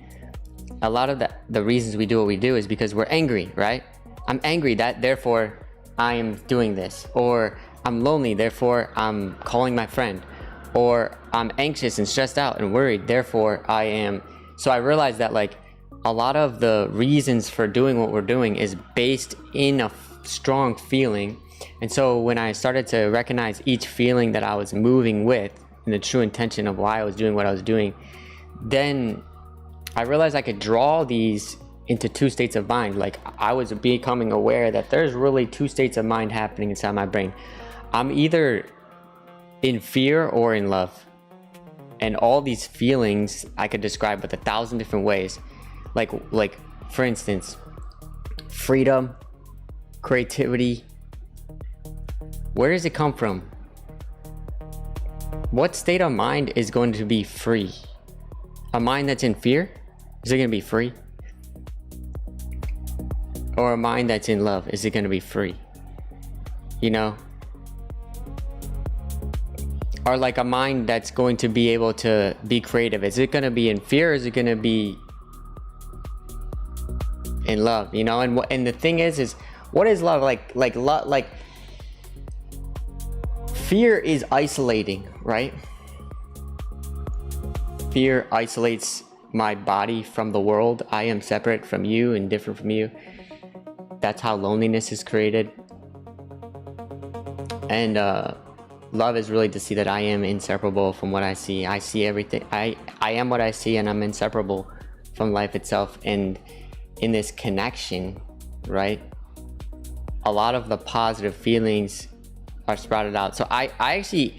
A lot of the reasons we do what we do is because we're angry, right? I'm angry, therefore I am doing this. Or I'm lonely, therefore I'm calling my friend. Or I'm anxious and stressed out and worried, therefore I am. So I realized that like a lot of the reasons for doing what we're doing is based in a strong feeling. And so when I started to recognize each feeling that I was moving with and the true intention of why I was doing what I was doing, then I realized I could draw these into 2 states of mind. Like I was becoming aware that there's really 2 states of mind happening inside my brain. I'm either in fear or in love. And all these feelings I could describe with 1,000 different ways. Like for instance, freedom, creativity. Where does it come from? What state of mind is going to be free? A mind that's in fear? Is it going to be free? Or a mind that's in love? Is it going to be free? You know? Or like a mind that's going to be able to be creative. Is it going to be in fear, or is it going to be in love? You know? And the thing is what is love? Like fear is isolating, right? Fear isolates my body from the world. I am separate from you and different from you. That's how loneliness is created. And love is really to see that I am inseparable from what I see. I see everything. I am what I see, and I'm inseparable from life itself. And in this connection, right, a lot of the positive feelings are sprouted out. So I actually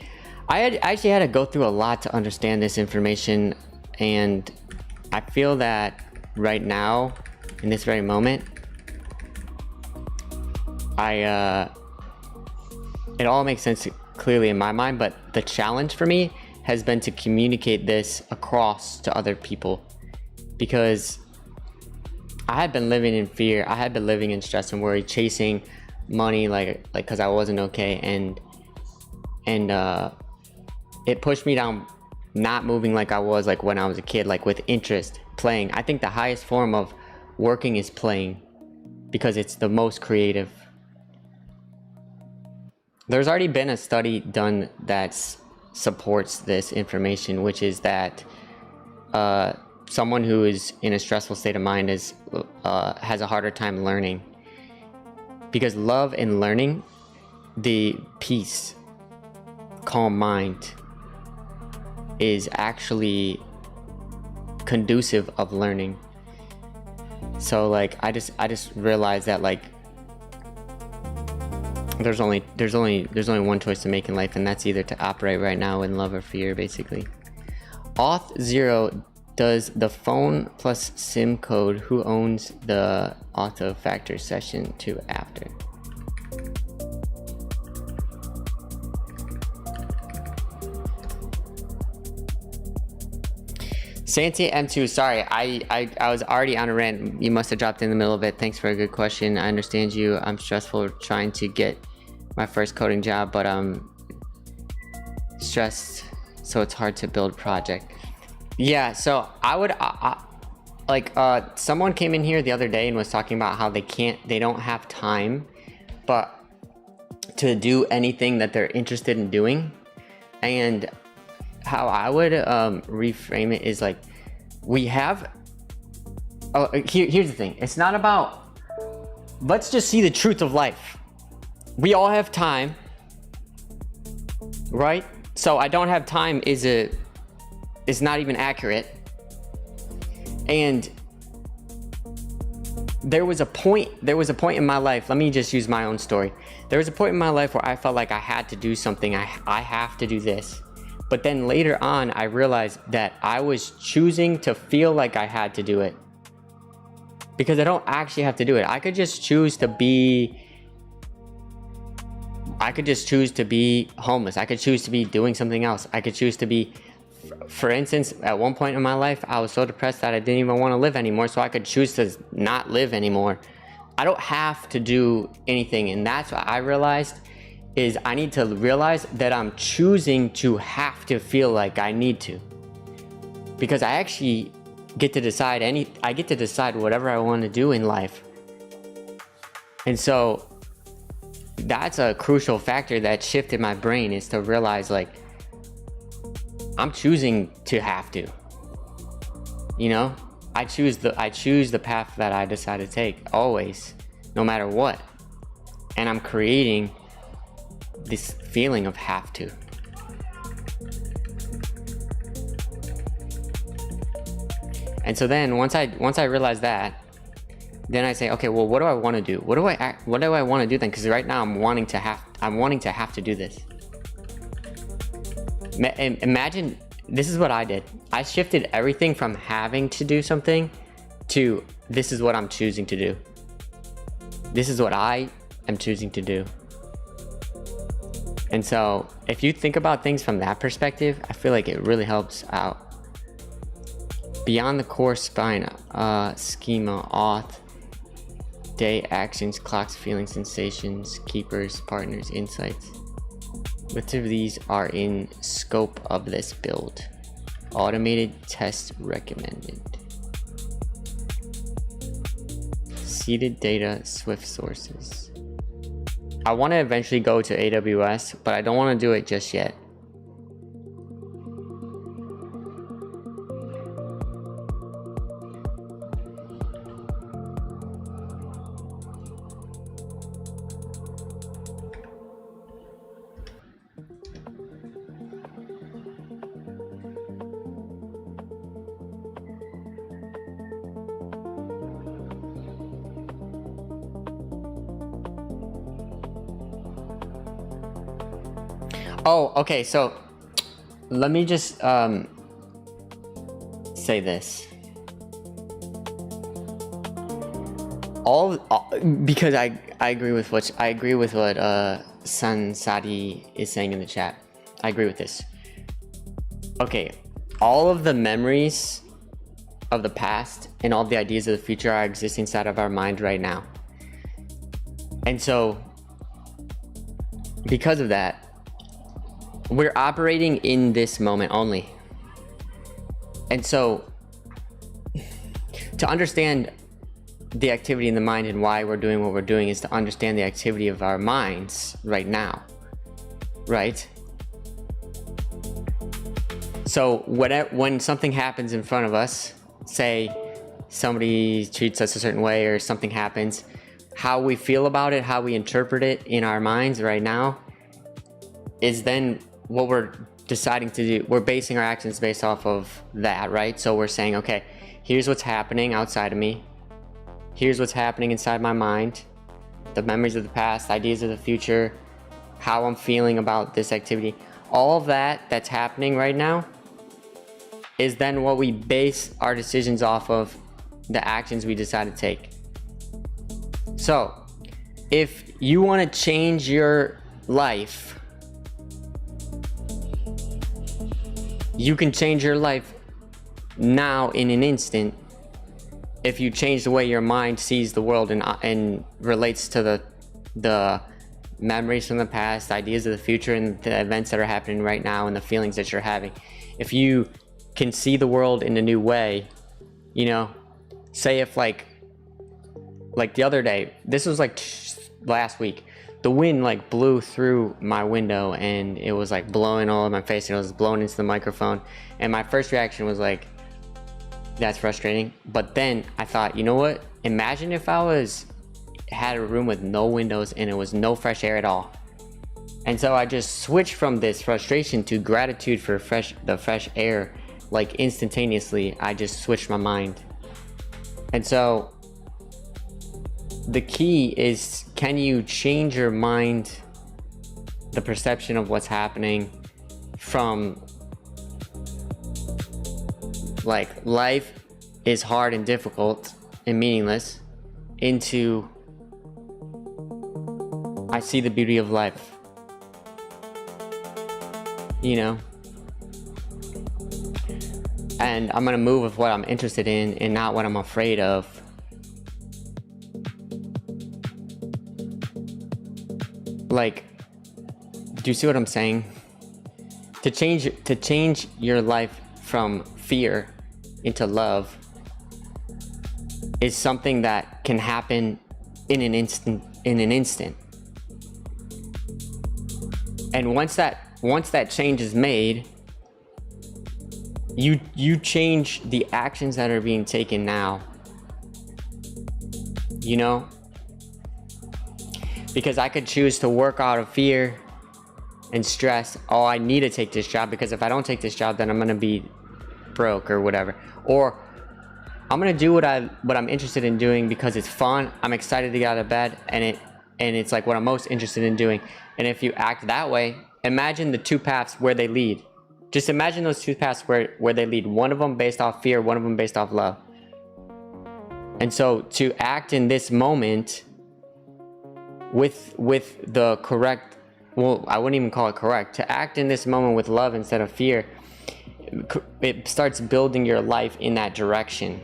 had to go through a lot to understand this information, and I feel that right now, in this very moment, it all makes sense clearly in my mind, but the challenge for me has been to communicate this across to other people, because I had been living in fear. I had been living in stress and worry, chasing money, like because I wasn't okay, and it pushed me down, not moving like I was like when I was a kid, like with interest, playing. I think the highest form of working is playing, because it's the most creative. There's already been a study done that supports this information, which is that someone who is in a stressful state of mind has a harder time learning, because love and learning, the peace, calm mind, is actually conducive of learning. So like I just realized that like there's only one choice to make in life, and that's either to operate right now in love or fear, basically. Auth 0, does the phone plus SIM code, who owns the auto factor session to after? Santi M2, sorry, I was already on a rant. You must have dropped in the middle of it. Thanks for a good question. I understand you. I'm stressful trying to get my first coding job, but I'm stressed, so it's hard to build project. Yeah, so I would someone came in here the other day and was talking about how they don't have time but to do anything that they're interested in doing. And how I would reframe it is like, we have here's the thing. It's not about, let's just see the truth of life. We all have time, right? So I don't have time is not even accurate. And there was a point in my life, let me just use my own story. There was a point in my life where I felt like I had to do something. I have to do this. But then later on, I realized that I was choosing to feel like I had to do it, because I don't actually have to do it. I could just choose to be homeless. I could choose to be doing something else. I could choose to be, for instance, at one point in my life, I was so depressed that I didn't even want to live anymore. So I could choose to not live anymore. I don't have to do anything. And that's what I realized, is I need to realize that I'm choosing to have to feel like I need to, because I actually get to decide I get to decide whatever I want to do in life. And so that's a crucial factor that shifted my brain, is to realize like I'm choosing to have to, you know, I choose the path that I decide to take always, no matter what. And I'm creating this feeling of have to. And so then once I realize that, then I say, okay, well, what do I want to do? What do I want to do then? Because right now I'm wanting to have to do this. Imagine This is what I did. I shifted everything from having to do something to this is what I'm choosing to do. This is what I am choosing to do. And so if you think about things from that perspective, I feel like it really helps out. Beyond the core spine, schema, auth, day, actions, clocks, feelings, sensations, keepers, partners, insights. Which of these are in scope of this build? Automated test recommended. Seeded data, Swift sources. I want to eventually go to AWS, but I don't want to do it just yet. Oh, okay, so let me just say this. Because I agree with what Sun Sadi is saying in the chat. I agree with this. Okay, all of the memories of the past and all the ideas of the future are existing inside of our mind right now. And so because of that, we're operating in this moment only. And so to understand the activity in the mind and why we're doing what we're doing is to understand the activity of our minds right now, right? So when something happens in front of us, say somebody treats us a certain way or something happens, how we feel about it, how we interpret it in our minds right now is then what we're deciding to do. We're basing our actions based off of that, right? So we're saying, okay, here's what's happening outside of me. Here's what's happening inside my mind. The memories of the past, ideas of the future, how I'm feeling about this activity. All of that that's happening right now is then what we base our decisions off of, the actions we decide to take. So if you want to change your life, you can change your life now in an instant if you change the way your mind sees the world and relates to the memories from the past, ideas of the future, and the events that are happening right now and the feelings that you're having. If you can see the world in a new way, you know, say if like the other day, this was like last week, the wind like blew through my window and it was like blowing all over my face and it was blowing into the microphone. And my first reaction was like, that's frustrating. But then I thought, you know what? Imagine if I had a room with no windows and it was no fresh air at all. And so I just switched from this frustration to gratitude for the fresh air. Like instantaneously, I just switched my mind. And so the key is, can you change your mind, the perception of what's happening from like life is hard and difficult and meaningless into I see the beauty of life, you know? And I'm gonna move with what I'm interested in and not what I'm afraid of. Like, do you see what I'm saying? To change your life from fear into love is something that can happen in an instant. And once that change is made, you change the actions that are being taken now. You know? Because I could choose to work out of fear and stress. Oh, I need to take this job because if I don't take this job, then I'm gonna be broke or whatever. Or I'm gonna do what I'm interested in doing because it's fun. I'm excited to get out of bed, and it's like what I'm most interested in doing. And if you act that way, imagine the two paths where they lead. Just imagine those two paths where they lead. One of them based off fear, one of them based off love. And so to act in this moment with the correct, well, I wouldn't even call it correct. To act in this moment with love instead of fear, it starts building your life in that direction.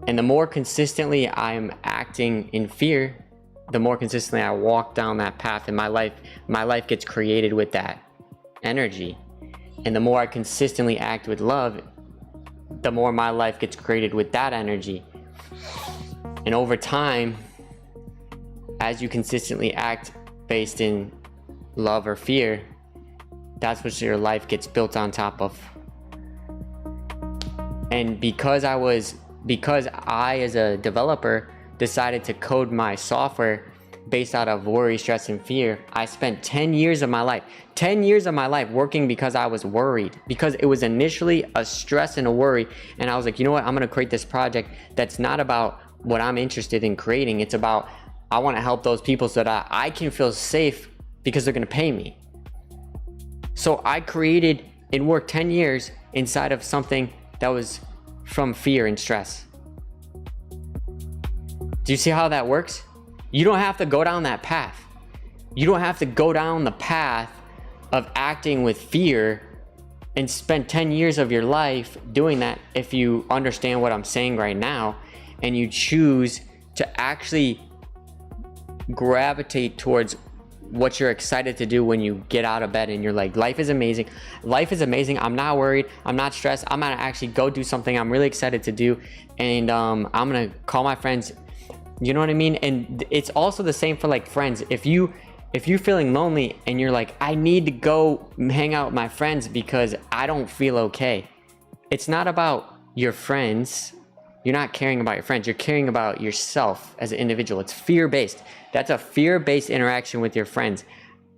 And the more consistently I'm acting in fear, the more consistently I walk down that path, and my life gets created with that energy. And the more I consistently act with love, the more my life gets created with that energy. And over time, as you consistently act based in love or fear, that's what your life gets built on top of. And because I as a developer decided to code my software based out of worry, stress, and fear, I spent 10 years of my life working because I was worried, because it was initially a stress and a worry. And I was like, you know what? I'm going to create this project that's not about what I'm interested in creating. It's about, I want to help those people so that I can feel safe because they're going to pay me. So I created and worked 10 years inside of something that was from fear and stress. Do you see how that works? You don't have to go down that path. You don't have to go down the path of acting with fear and spend 10 years of your life doing that if you understand what I'm saying right now, and you choose to actually gravitate towards what you're excited to do when you get out of bed and you're like, life is amazing. Life is amazing. I'm not worried. I'm not stressed. I'm gonna actually go do something I'm really excited to do. And I'm gonna call my friends. You know what I mean? And it's also the same for like friends. If you're feeling lonely and you're like, I need to go hang out with my friends because I don't feel okay. It's not about your friends. You're not caring about your friends. You're caring about yourself as an individual. It's fear-based. That's a fear-based interaction with your friends.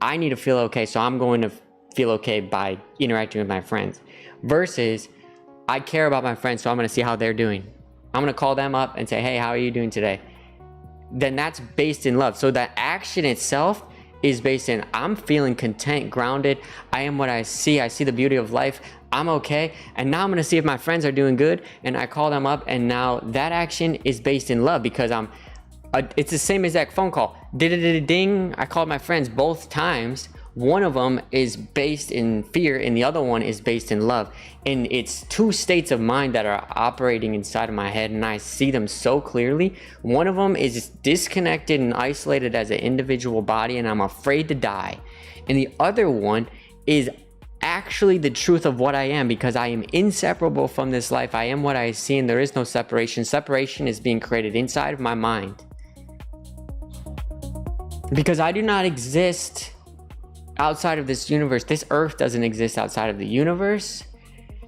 I need to feel okay, so I'm going to feel okay by interacting with my friends. Versus, I care about my friends, so I'm going to see how they're doing. I'm going to call them up and say, hey, how are you doing today? Then that's based in love. So that action itself is based in, I'm feeling content, grounded. I am what I see. I see the beauty of life. I'm okay. And now I'm going to see if my friends are doing good. And I call them up. And now that action is based in love because it's the same exact phone call. Ding. I called my friends both times. One of them is based in fear and the other one is based in love. And it's two states of mind that are operating inside of my head, and I see them so clearly. One of them is disconnected and isolated as an individual body, and I'm afraid to die. And the other one is actually the truth of what I am, because I am inseparable from this life. I am what I see, and there is no separation. Separation is being created inside of my mind. Because I do not exist outside of this universe. This earth doesn't exist outside of the universe,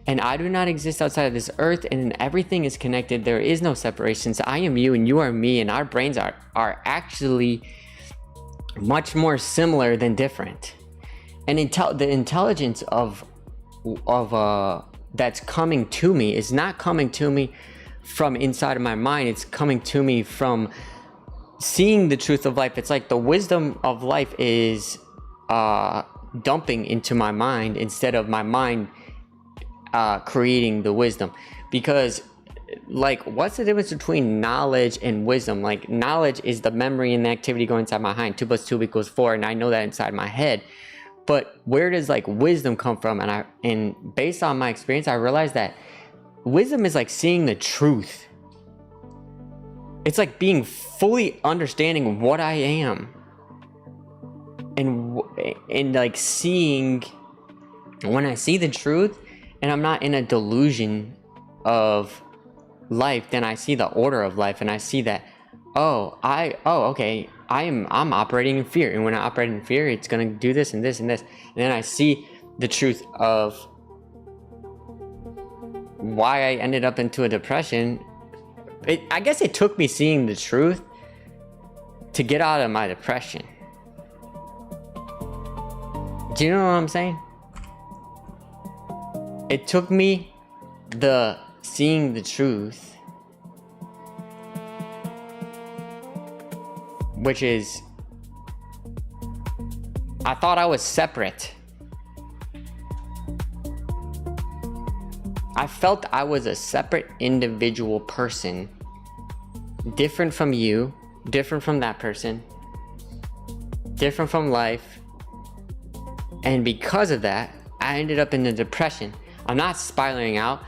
and I do not exist outside of this earth, and everything is connected. There is no separation. So I am you and you are me, and our brains are actually much more similar than different. And the intelligence of that's coming to me is not coming to me from inside of my mind. It's coming to me from seeing the truth of life. It's like the wisdom of life is dumping into my mind instead of my mind creating the wisdom. Because like, what's the difference between knowledge and wisdom? Like, knowledge is the memory and the activity going inside my mind. 2 + 2 = 4, and I know that inside my head. But where does like wisdom come from? And based on my experience, I realized that wisdom is like seeing the truth. It's like being fully understanding what I am. And like seeing, when I see the truth and I'm not in a delusion of life, then I see the order of life, and I see that, okay, I'm operating in fear, and when I operate in fear, it's gonna do this and this and this, and then I see the truth of why I ended up into a depression. I guess it took me seeing the truth to get out of my depression. Do you know what I'm saying? It took me seeing the truth, which is, I thought I was separate. I felt I was a separate individual person, different from you, different from that person, different from life. And because of that, I ended up in a depression. I'm not spiraling out.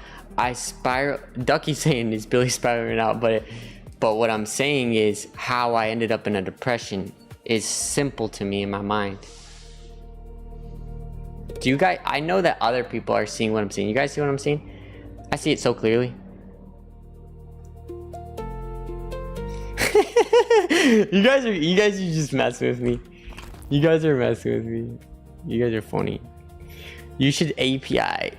Ducky's saying it's Billy spiraling out, but what I'm saying is how I ended up in a depression is simple to me in my mind. Do you guys, I know that other people are seeing what I'm seeing. You guys see what I'm seeing? I see it so clearly. You guys are just messing with me. You guys are messing with me. You guys are funny. You should API.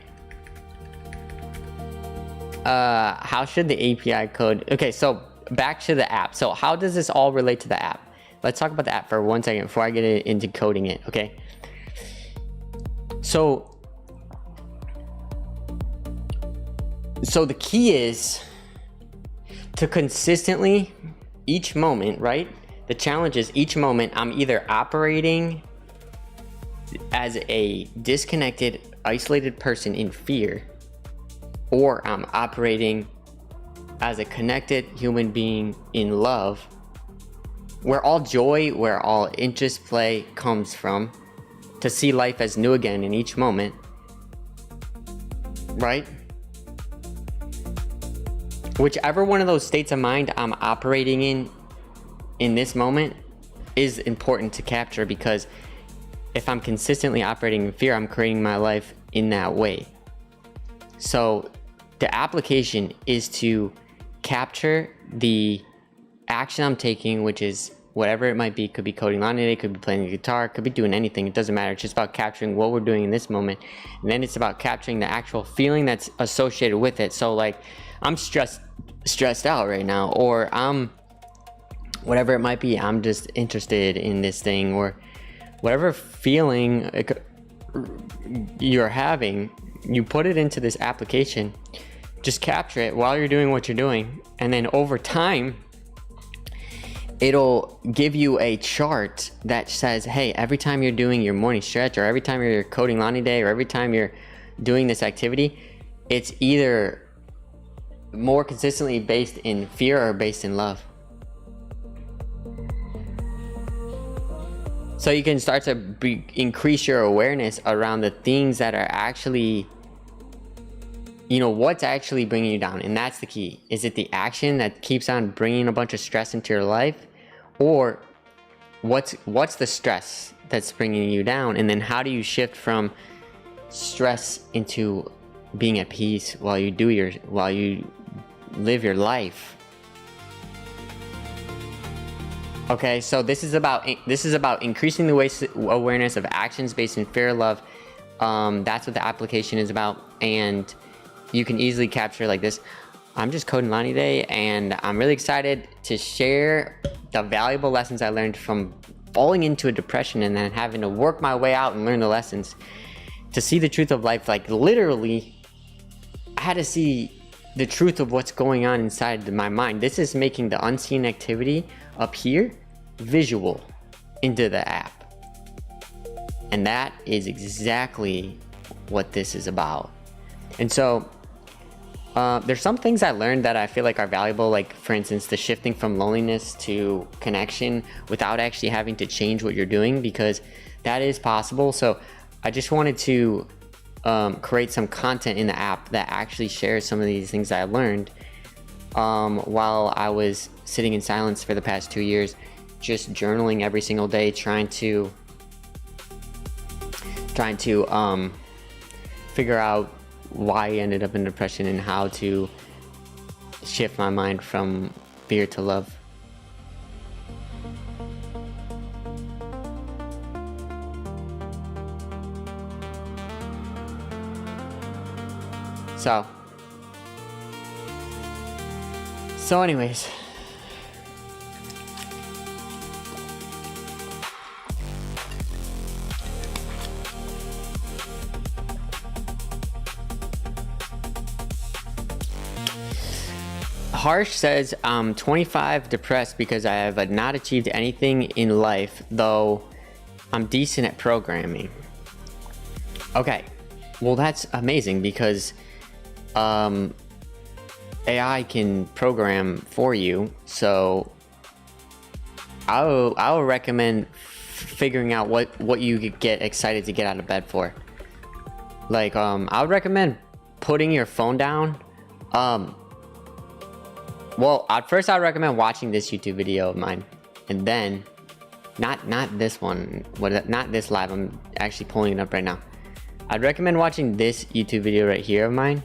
How should the API code? Okay, so back to the app. So how does this all relate to the app? Let's talk about the app for 1 second before I get into coding it, okay? So the key is to consistently, each moment, right? The challenge is each moment I'm either operating as a disconnected, isolated person in fear, or I'm operating as a connected human being in love, where all joy, where all interest play comes from, to see life as new again in each moment, right? Whichever one of those states of mind I'm operating in this moment is important to capture, because if I'm consistently operating in fear, I'm creating my life in that way. So the application is to capture the action I'm taking, which is whatever it might be. Could be coding Lani today, could be playing the guitar, could be doing anything. It doesn't matter. It's just about capturing what we're doing in this moment. And then it's about capturing the actual feeling that's associated with it. So like, I'm stressed out right now, or I'm whatever it might be, I'm just interested in this thing, or whatever feeling you're having, you put it into this application, just capture it while you're doing what you're doing. And then over time, it'll give you a chart that says, hey, every time you're doing your morning stretch, or every time you're coding Lani Day, or every time you're doing this activity, it's either more consistently based in fear or based in love. So you can start to increase your awareness around the things that are actually, what's actually bringing you down. And that's the key. Is it the action that keeps on bringing a bunch of stress into your life? Or what's the stress that's bringing you down? And then how do you shift from stress into being at peace while you live your life? Okay, so this is about increasing the awareness of actions based in fear, love. That's what the application is about, and you can easily capture like this. I'm just coding Lani Day, and I'm really excited to share the valuable lessons I learned from falling into a depression and then having to work my way out and learn the lessons to see the truth of life. Like literally, I had to see the truth of what's going on inside my mind. This is making the unseen activity up here visual into the app. And that is exactly what this is about. And so there's some things I learned that I feel like are valuable, like for instance, the shifting from loneliness to connection without actually having to change what you're doing, because that is possible. So I just wanted to create some content in the app that actually shares some of these things that I learned while I was sitting in silence for the past 2 years, just journaling every single day, trying to figure out why I ended up in depression and how to shift my mind from fear to love. So anyways, Harsh says, I'm 25, depressed because I have not achieved anything in life, though I'm decent at programming. Okay, well that's amazing, because AI can program for you. So I would recommend figuring out what you could get excited to get out of bed for. Like, I would recommend putting your phone down. Well, at first I'd recommend watching this YouTube video of mine, and then not this one, not this live, I'm actually pulling it up right now. I'd recommend watching this YouTube video right here of mine.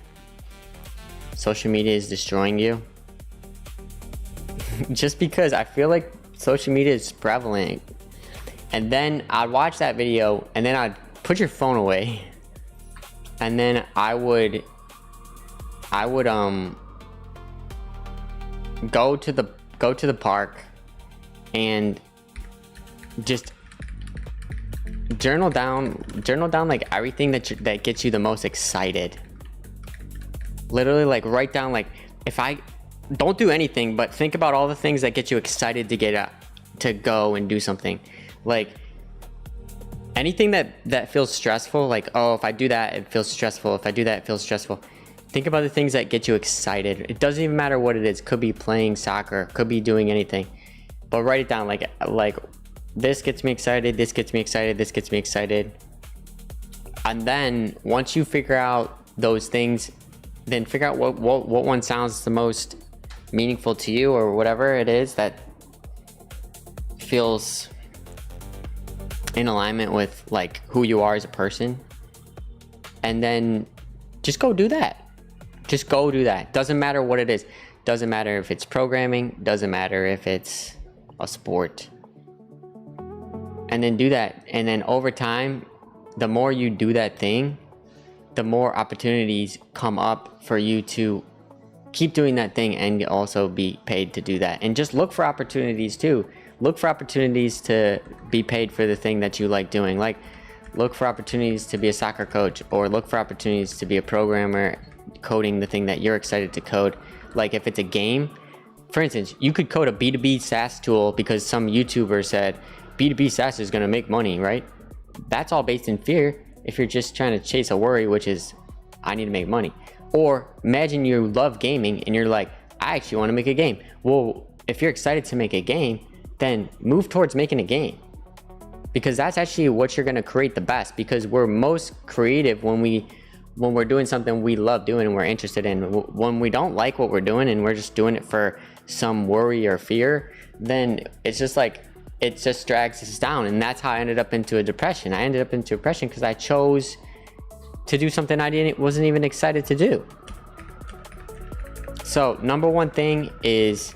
Social media is destroying you. Just because I feel like social media is prevalent. And then I'd watch that video, and then I'd put your phone away, and then I would go to the park and just journal down like everything that gets you the most excited. Literally, like, write down, like, don't do anything, but think about all the things that get you excited to go and do something. Like, anything that feels stressful, like, oh, if I do that, it feels stressful. If I do that, it feels stressful. Think about the things that get you excited. It doesn't even matter what it is. Could be playing soccer, could be doing anything. But write it down, like this gets me excited, this gets me excited, this gets me excited. And then once you figure out those things, then figure out what one sounds the most meaningful to you, or whatever it is that feels in alignment with, like, who you are as a person. And then just go do that. Just go do that. Doesn't matter what it is. Doesn't matter if it's programming. Doesn't matter if it's a sport. And then do that. And then over time, the more you do that thing, the more opportunities come up for you to keep doing that thing and also be paid to do that. And just look for opportunities too. Look for opportunities to be paid for the thing that you like doing. Like, look for opportunities to be a soccer coach, or look for opportunities to be a programmer coding the thing that you're excited to code. Like, if it's a game, for instance, you could code a B2B SaaS tool because some YouTuber said B2B SaaS is going to make money, right? That's all based in fear. If you're just trying to chase a worry, which is, I need to make money. Or imagine you love gaming and you're like, I actually want to make a game. Well, if you're excited to make a game, then move towards making a game, because that's actually what you're going to create the best. Because we're most creative when we're doing something we love doing and we're interested in. When we don't like what we're doing and we're just doing it for some worry or fear, then it's just like, it just drags us down. And that's how I ended up into a depression. I ended up into depression because I chose to do something I wasn't even excited to do. So number one thing is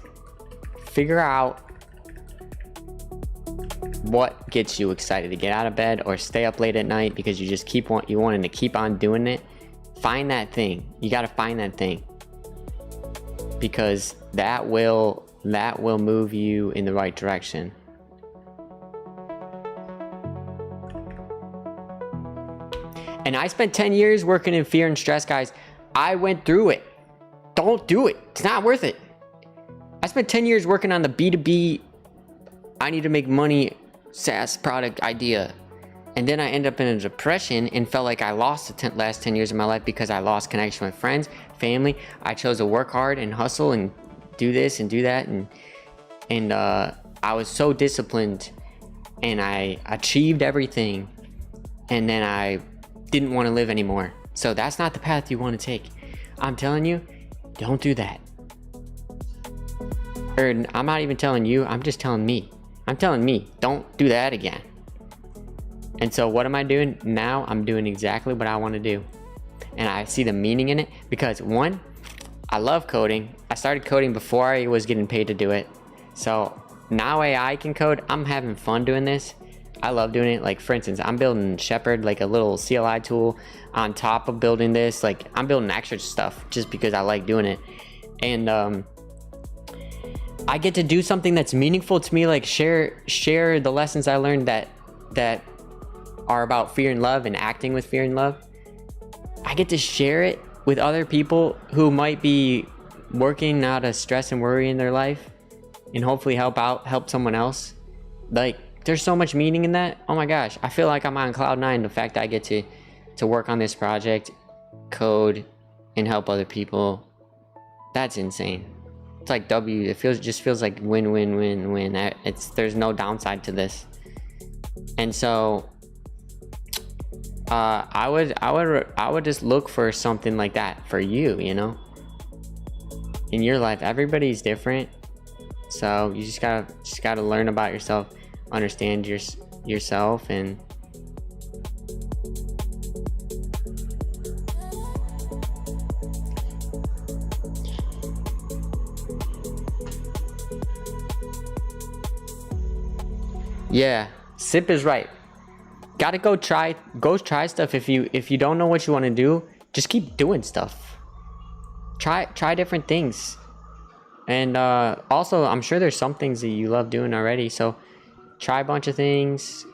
figure out what gets you excited to get out of bed or stay up late at night because you just you wanting to keep on doing it. Find that thing. You got to find that thing, because that will move you in the right direction. And I spent 10 years working in fear and stress, guys. I went through it. Don't do it. It's not worth it. I spent 10 years working on the B2B, I need to make money SaaS product idea. And then I ended up in a depression and felt like I lost the last 10 years of my life because I lost connection with friends, family. I chose to work hard and hustle and do this and do that. And I was so disciplined and I achieved everything. And then I didn't want to live anymore. So that's not the path you want to take. I'm telling you, don't do that. Or I'm not even telling you, I'm just telling me. I'm telling me, don't do that again. And so what am I doing now? I'm doing exactly what I want to do. And I see the meaning in it because, one, I love coding. I started coding before I was getting paid to do it. So now AI can code. I'm having fun doing this. I love doing it. Like, for instance, I'm building Shepherd, like a little CLI tool on top of building this. Like, I'm building extra stuff just because I like doing it. And I get to do something that's meaningful to me, like share the lessons I learned that are about fear and love and acting with fear and love. I get to share it with other people who might be working out of stress and worry in their life, and hopefully help someone else. Like, there's so much meaning in that. Oh my gosh, I feel like I'm on cloud 9. The fact that I get to work on this project, code, and help other people, that's insane. It's like W. It just feels like win, win, win, win. There's no downside to this. And so I would just look for something like that for you, you know, in your life. Everybody's different, so you just gotta learn about yourself, understand yourself, and yeah, Sip is right. Gotta go try stuff. If you don't know what you want to do, just keep doing stuff. Try different things. And also, I'm sure there's some things that you love doing already, so try a bunch of things,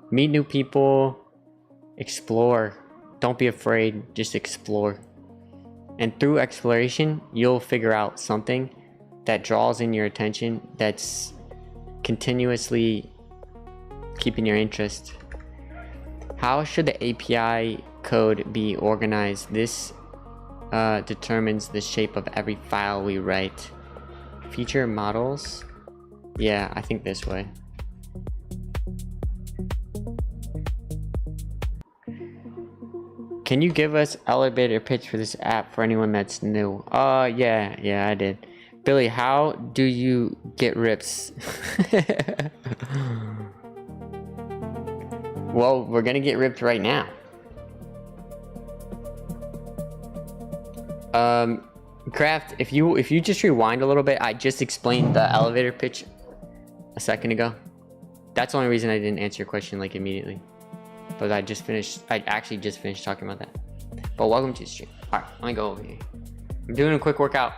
meet new people, explore. Don't be afraid, just explore. And through exploration, you'll figure out something that draws in your attention, that's continuously keeping your interest. How should the API code be organized? This determines the shape of every file we write. Feature models? Yeah, I think this way. Can you give us elevator pitch for this app for anyone that's new? Yeah, I did. Billy, how do you get rips? Well, we're gonna get ripped right now. Craft, if you just rewind a little bit, I just explained the elevator pitch a second ago. That's the only reason I didn't answer your question like immediately. But I actually just finished talking about that. But welcome to the stream. Alright, let me go over here. I'm doing a quick workout.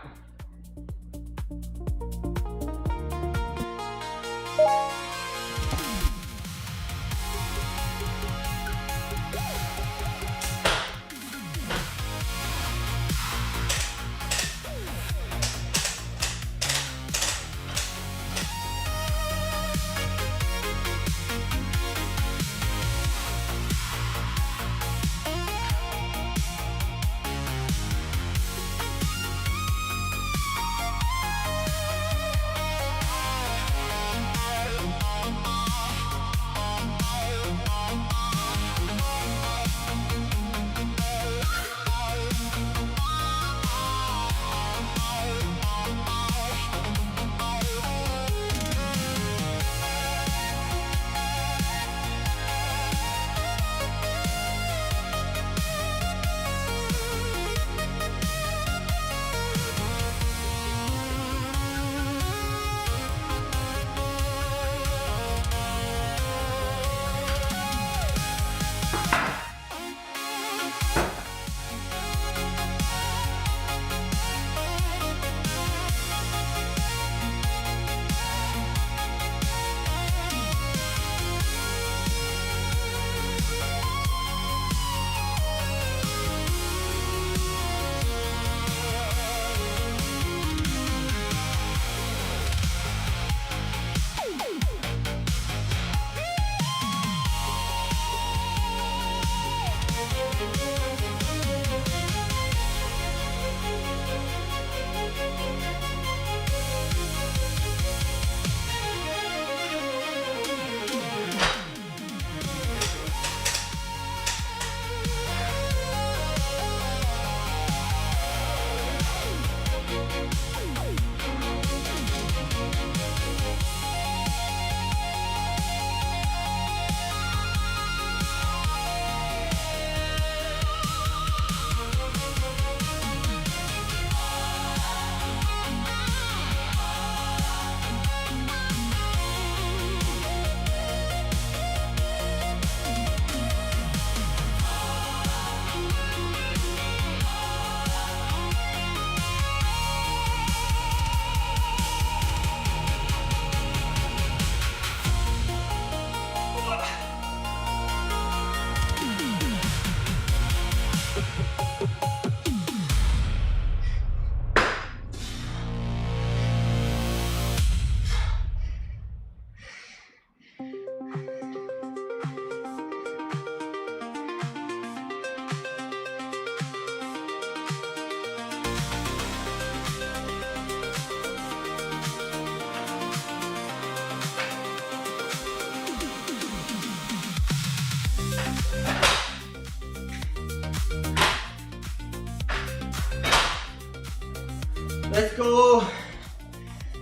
Let's go.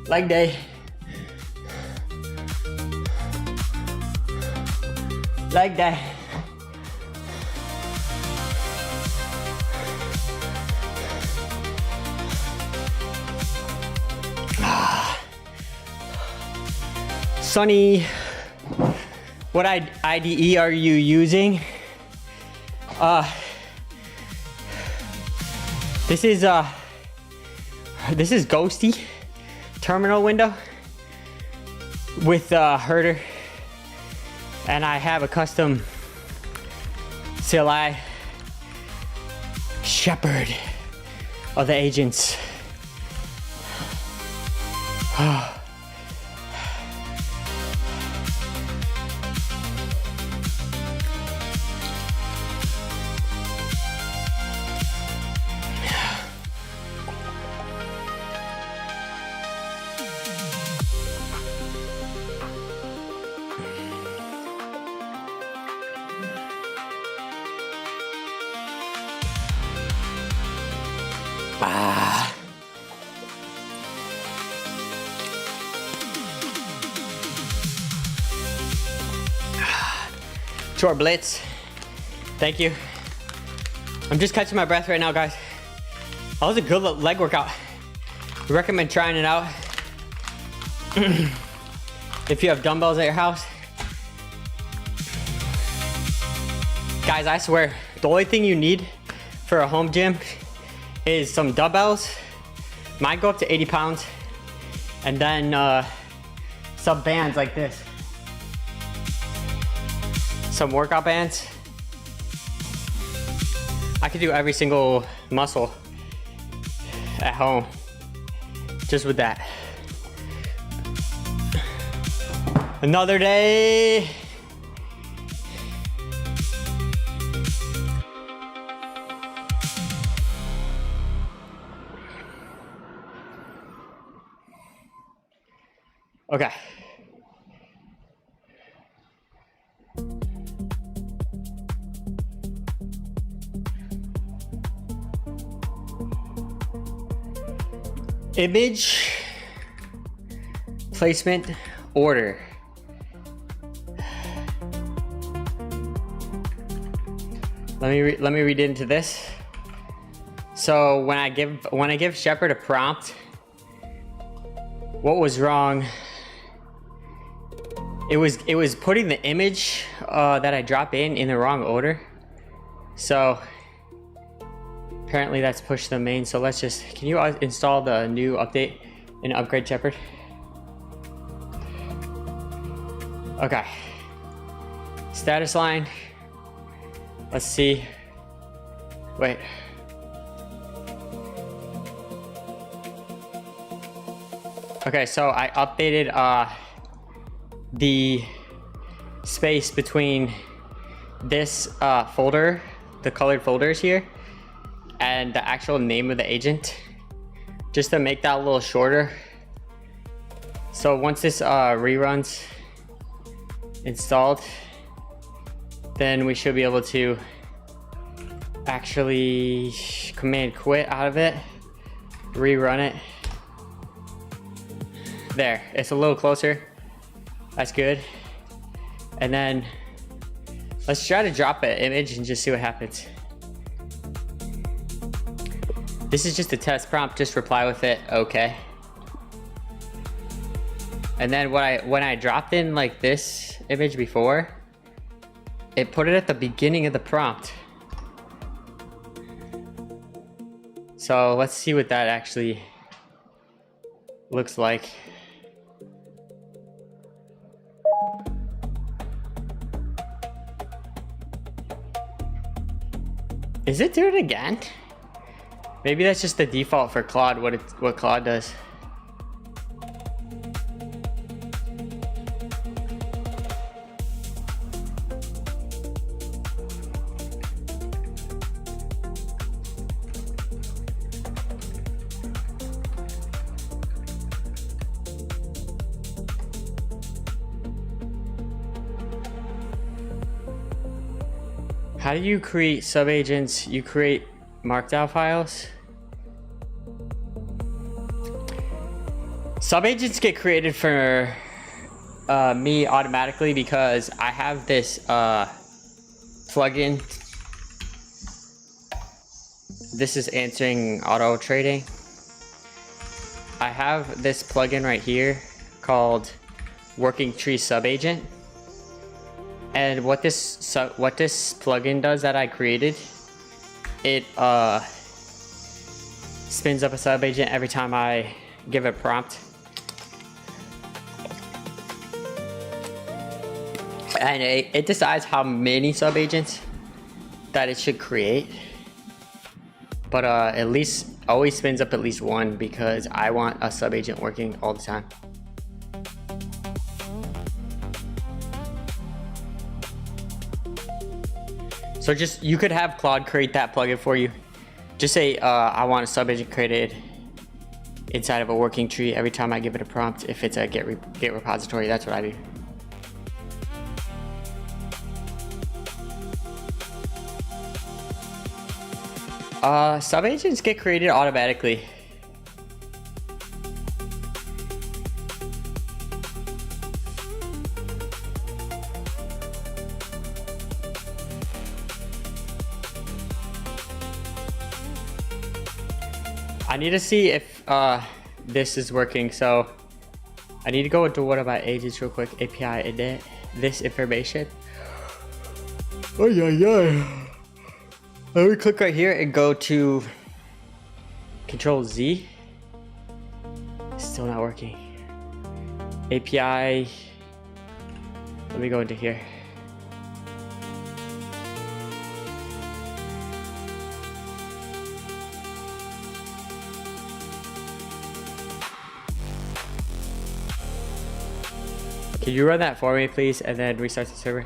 Leg day. Leg day. Sunny, what IDE are you using? This is Ghosty terminal window with herder, and I have a custom CLI shepherd of the agents. Short blitz. Thank you. I'm just catching my breath right now, guys. That was a good leg workout. I recommend trying it out. If you have dumbbells at your house. Guys, I swear, the only thing you need for a home gym is some dumbbells. Mine go up to 80 pounds. And then some bands like this. Some workout bands. I could do every single muscle at home just with that. Another day. Okay. Image placement order. Let me read into this. So when I give Shepherd a prompt, what was wrong? It was putting the image that I drop in the wrong order. So apparently that's pushed the main. So let's just, can you install the new update and upgrade Shepherd? Okay. Status line. Let's see. Wait. Okay, so I updated the space between this folder, the colored folders here, and the actual name of the agent, just to make that a little shorter. So once this reruns installed, then we should be able to actually command quit out of it, rerun it. There, it's a little closer. That's good. And then let's try to drop an image and just see what happens. This is just a test prompt, just reply with it, okay. And then when I dropped in like this image before, it put it at the beginning of the prompt. So let's see what that actually looks like. Is it doing it again? Maybe that's just the default for Claude, what Claude does. How do you create subagents? You create markdown files? Subagents get created for me automatically because I have this plugin. This is answering auto trading. I have this plugin right here called Working Tree Subagent, and what this plugin does that I created, it spins up a subagent every time I give it a prompt. And it decides how many subagents that it should create, but at least always spins up at least one because I want a subagent working all the time. So you could have Claude create that plugin for you. Just say I want a subagent created inside of a working tree every time I give it a prompt. If it's a get repository, that's what I do. Subagents get created automatically. I need to see if this is working, so I need to go into one of my agents real quick. API edit this information. Oh yeah. Let me click right here and go to Control Z. Still not working. API. Let me go into here. Can you run that for me, please, and then restart the server?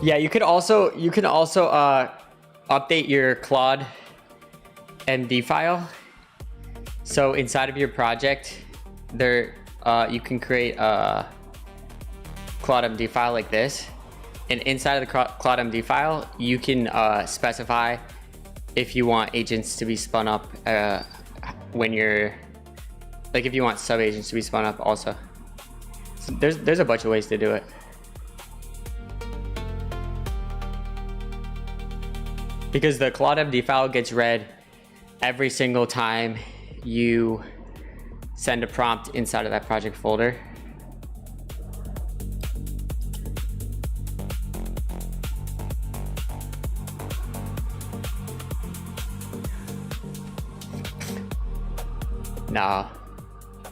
Yeah, you can also update your Claude MD file. So inside of your project, there you can create a Claude MD file like this, and inside of the Claude MD file, you can specify if you want agents to be spun up when you're if you want sub agents to be spun up also. So there's a bunch of ways to do it. Because the Claude MD file gets read every single time you send a prompt inside of that project folder. No,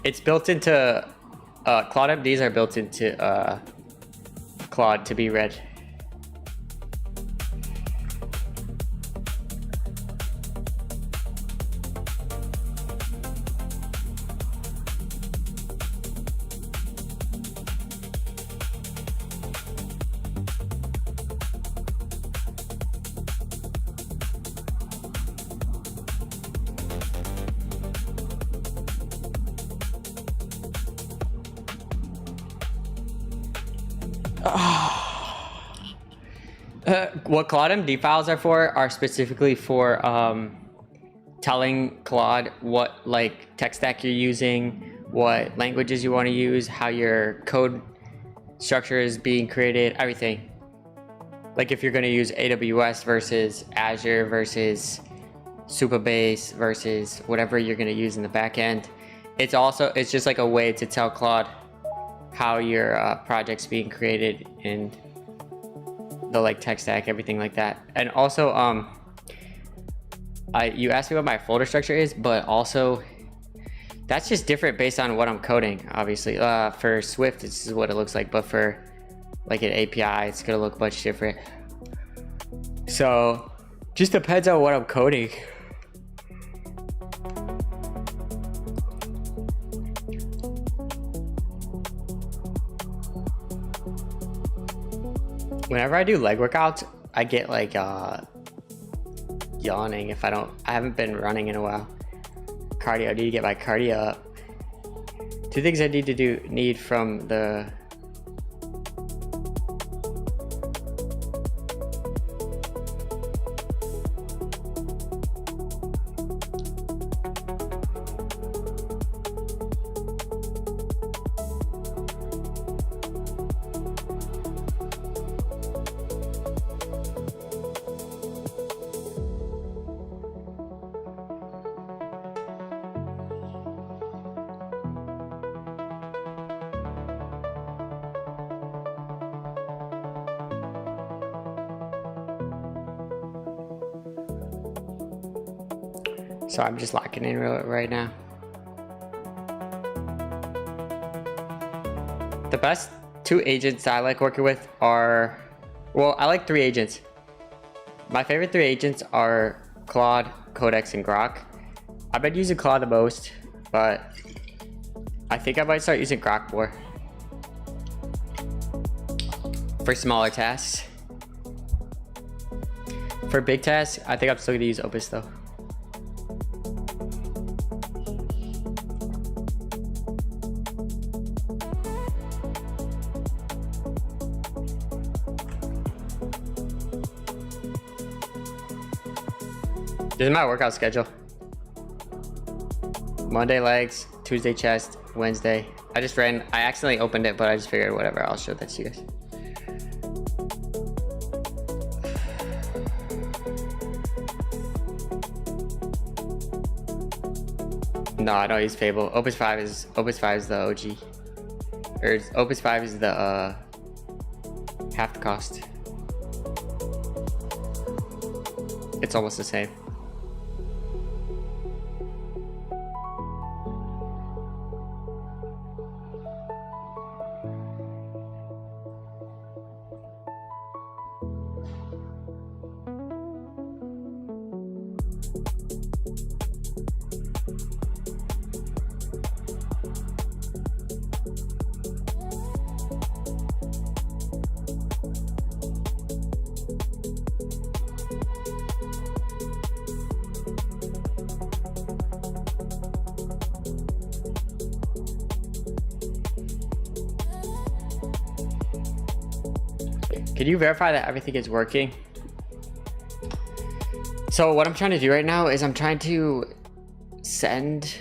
it's built into Claude MDs are built into Claude to be read. What Claude MD files are for are specifically for telling Claude what tech stack you're using, what languages you want to use, how your code structure is being created, everything. Like if you're going to use AWS versus Azure versus Supabase versus whatever you're going to use in the back end. It's just like a way to tell Claude how your project's being created and the tech stack, everything like that. And also you asked me what my folder structure is, but also that's just different based on what I'm coding. Obviously for Swift this is what it looks like, but for an API it's gonna look much different. So just depends on what I'm coding. Whenever I do leg workouts, I get like yawning if I haven't been running in a while. Cardio, I need to get my cardio up. 2 things I need from the So I'm just locking in right now. The best 2 agents that I like working with are, well, I like 3 agents. My favorite 3 agents are Claude, Codex, and Grok. I've been using Claude the most, but I think I might start using Grok more for smaller tasks. For big tasks, I think I'm still gonna use Opus though. This is my workout schedule. Monday legs, Tuesday chest, Wednesday. I accidentally opened it, but I just figured whatever, I'll show that to you guys. No, I don't use Fable. Opus 5 is the OG. Or Opus 5 is the half the cost. It's almost the same. Can you verify that everything is working? So what I'm trying to do right now is I'm trying to send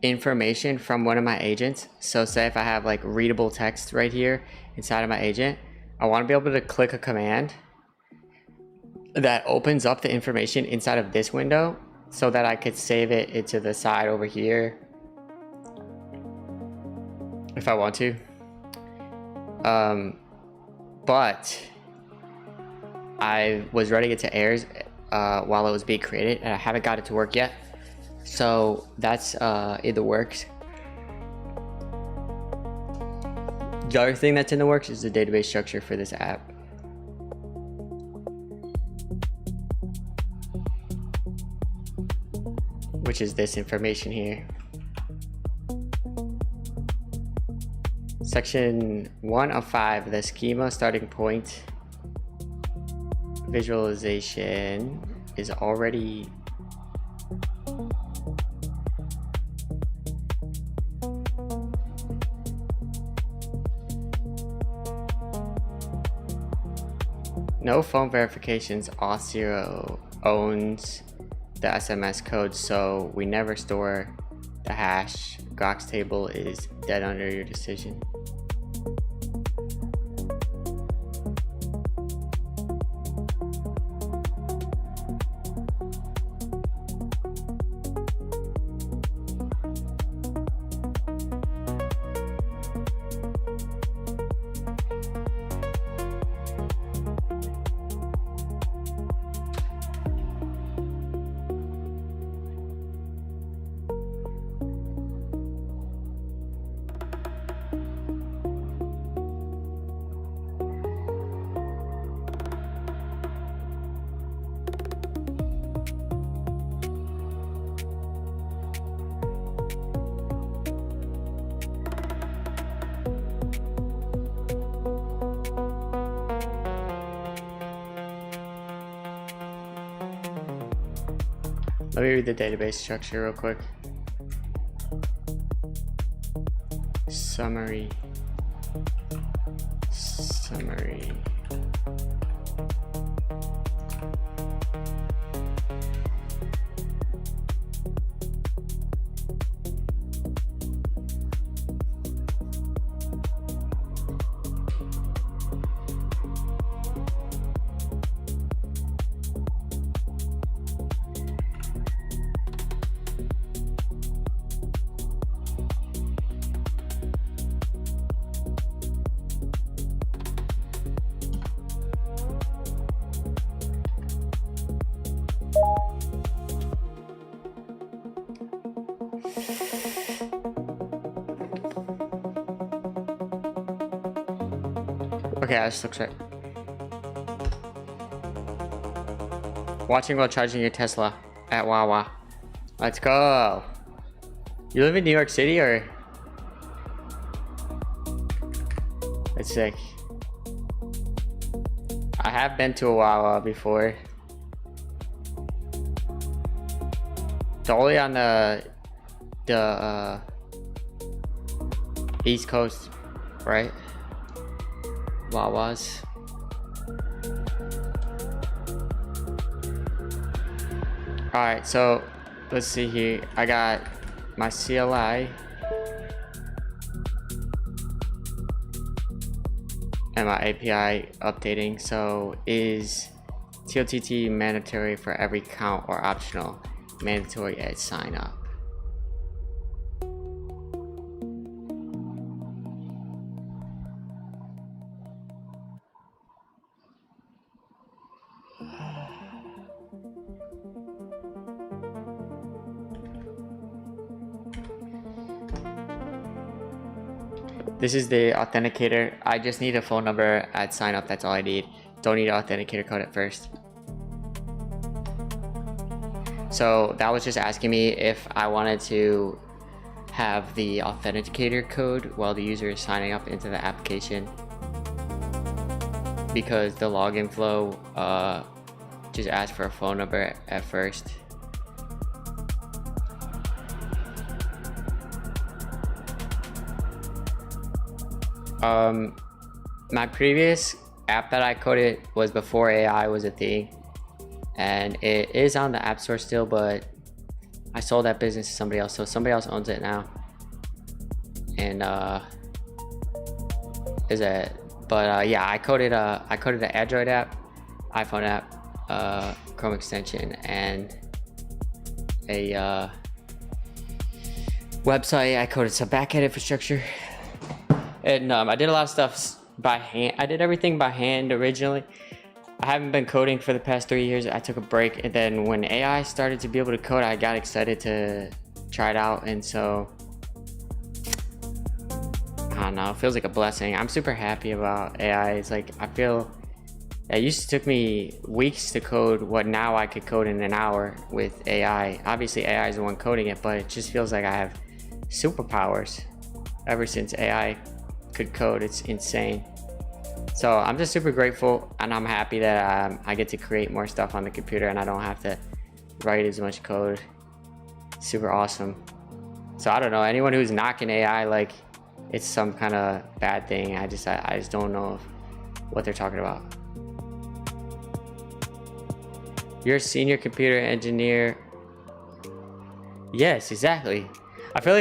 information from one of my agents. So say if I have like readable text right here inside of my agent, I want to be able to click a command that opens up the information inside of this window so that I could save it into the side over here if I want to. But I was running into errors while it was being created, and I haven't got it to work yet. So that's in the works. The other thing that's in the works is the database structure for this app. Which is this information here. Section 1 of 5, the schema starting point visualization is already no phone verifications. Auth0 owns the SMS code, so we never store the hash. Grok's table is dead under your decision. Let me read the database structure real quick. Summary. Okay, this looks right. Watching while charging your Tesla at Wawa. Let's go. You live in New York City or? That's sick. I have been to a Wawa before. It's only on the East Coast, right? Wawas. Alright, so let's see here. I got my CLI and my API updating. So is TOTT mandatory for every count or optional? Mandatory at sign up. This is the authenticator. I just need a phone number at sign up. That's all I need. Don't need an authenticator code at first. So that was just asking me if I wanted to have the authenticator code while the user is signing up into the application, because the login flow just asks for a phone number at first. My previous app that I coded was before AI was a thing, and it is on the App Store still, but I sold that business to somebody else, so somebody else owns it now. And yeah, I coded an Android app, iPhone app, Chrome extension, and a website. I coded some backend infrastructure. And I did a lot of stuff by hand. I did everything by hand originally. I haven't been coding for the past 3 years. I took a break, and then when AI started to be able to code, I got excited to try it out. And so, I don't know, it feels like a blessing. I'm super happy about AI. It's like, I feel it used to took me weeks to code what now I could code in an hour with AI. Obviously AI is the one coding it, but it just feels like I have superpowers ever since AI could code. It's insane. So I'm just super grateful, and I'm happy that I get to create more stuff on the computer and I don't have to write as much code. Super awesome. So I don't know, anyone who's knocking AI like it's some kind of bad thing, I just don't know what they're talking about. You're a senior computer engineer. Yes, exactly. I feel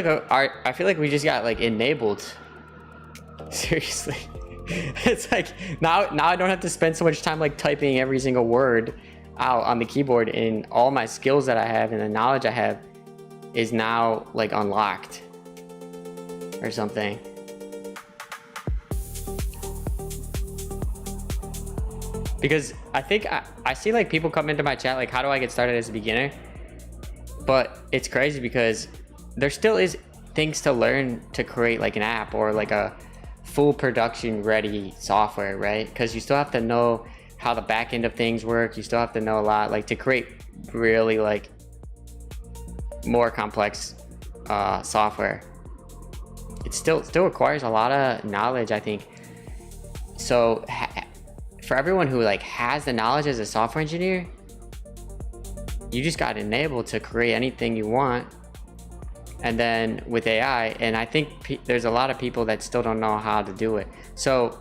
like we just got like enabled. Seriously. It's like now I don't have to spend so much time like typing every single word out on the keyboard, and all my skills that I have and the knowledge I have is now like unlocked or something. Because I think I see like people come into my chat like, how do I get started as a beginner? But it's crazy because there still is things to learn to create like an app or like a full production ready software, right? Because you still have to know how the back end of things work. You still have to know a lot, like to create really like more complex software. It still requires a lot of knowledge, I think. So for everyone who like has the knowledge as a software engineer, you just got enabled to create anything you want. And then with AI, and I think there's a lot of people that still don't know how to do it. So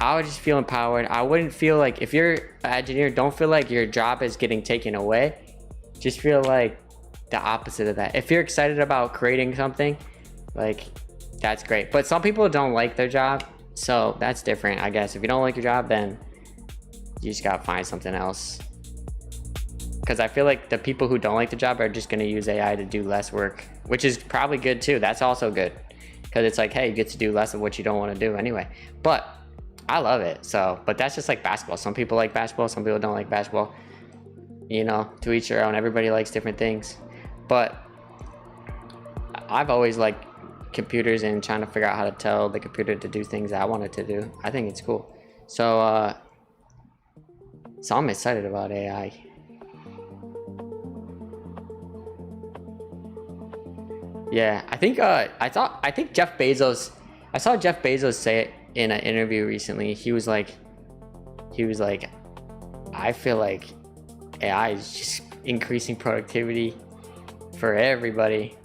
I would just feel empowered. I wouldn't feel like, if you're an engineer, don't feel like your job is getting taken away. Just feel like the opposite of that. If you're excited about creating something, like, that's great. But some people don't like their job, so that's different, I guess. If you don't like your job, then you just gotta find something else. Because I feel like the people who don't like the job are just going to use AI to do less work, which is probably good too. That's also good, because it's like, hey, you get to do less of what you don't want to do anyway. But I love it. So, but that's just like basketball. Some people like basketball, some people don't like basketball. You know, to each their own. Everybody likes different things. But I've always liked computers and trying to figure out how to tell the computer to do things that I want it to do. I think it's cool. So, so I'm excited about AI. Yeah, I think I think Jeff Bezos, I saw Jeff Bezos say it in an interview recently. He was like, I feel like AI is just increasing productivity for everybody,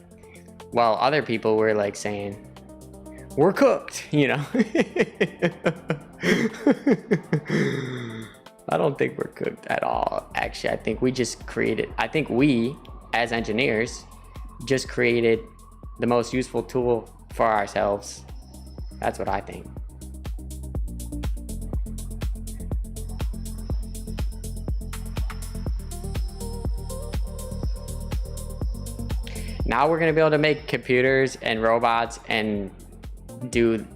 while other people were like saying, we're cooked, you know. I don't think we're cooked at all. Actually, I think we as engineers just created the most useful tool for ourselves. That's what I think. Now we're going to be able to make computers and robots and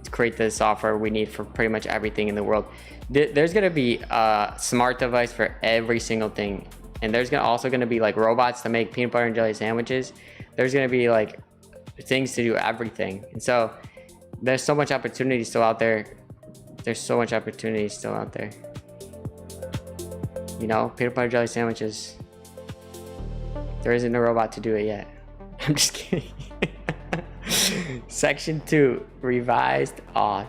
create the software we need for pretty much everything in the world. There's going to be a smart device for every single thing. And there's also going to be like robots to make peanut butter and jelly sandwiches. There's going to be like things to do everything. And so there's so much opportunity still out there. You know, peanut butter jelly sandwiches. There isn't a robot to do it yet. I'm just kidding. Section 2, Revised Aug.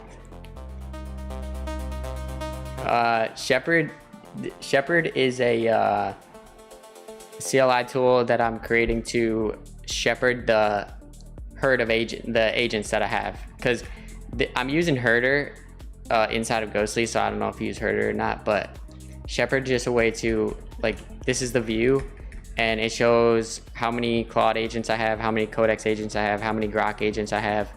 Shepherd is a CLI tool that I'm creating to shepherd the herd of the agents that I have, because I'm using Herder inside of Ghostly, so I don't know if you use Herder or not, but Shepherd is just a way to, like, this is the view, and it shows how many Claude agents I have, how many Codex agents I have, how many Grok agents I have,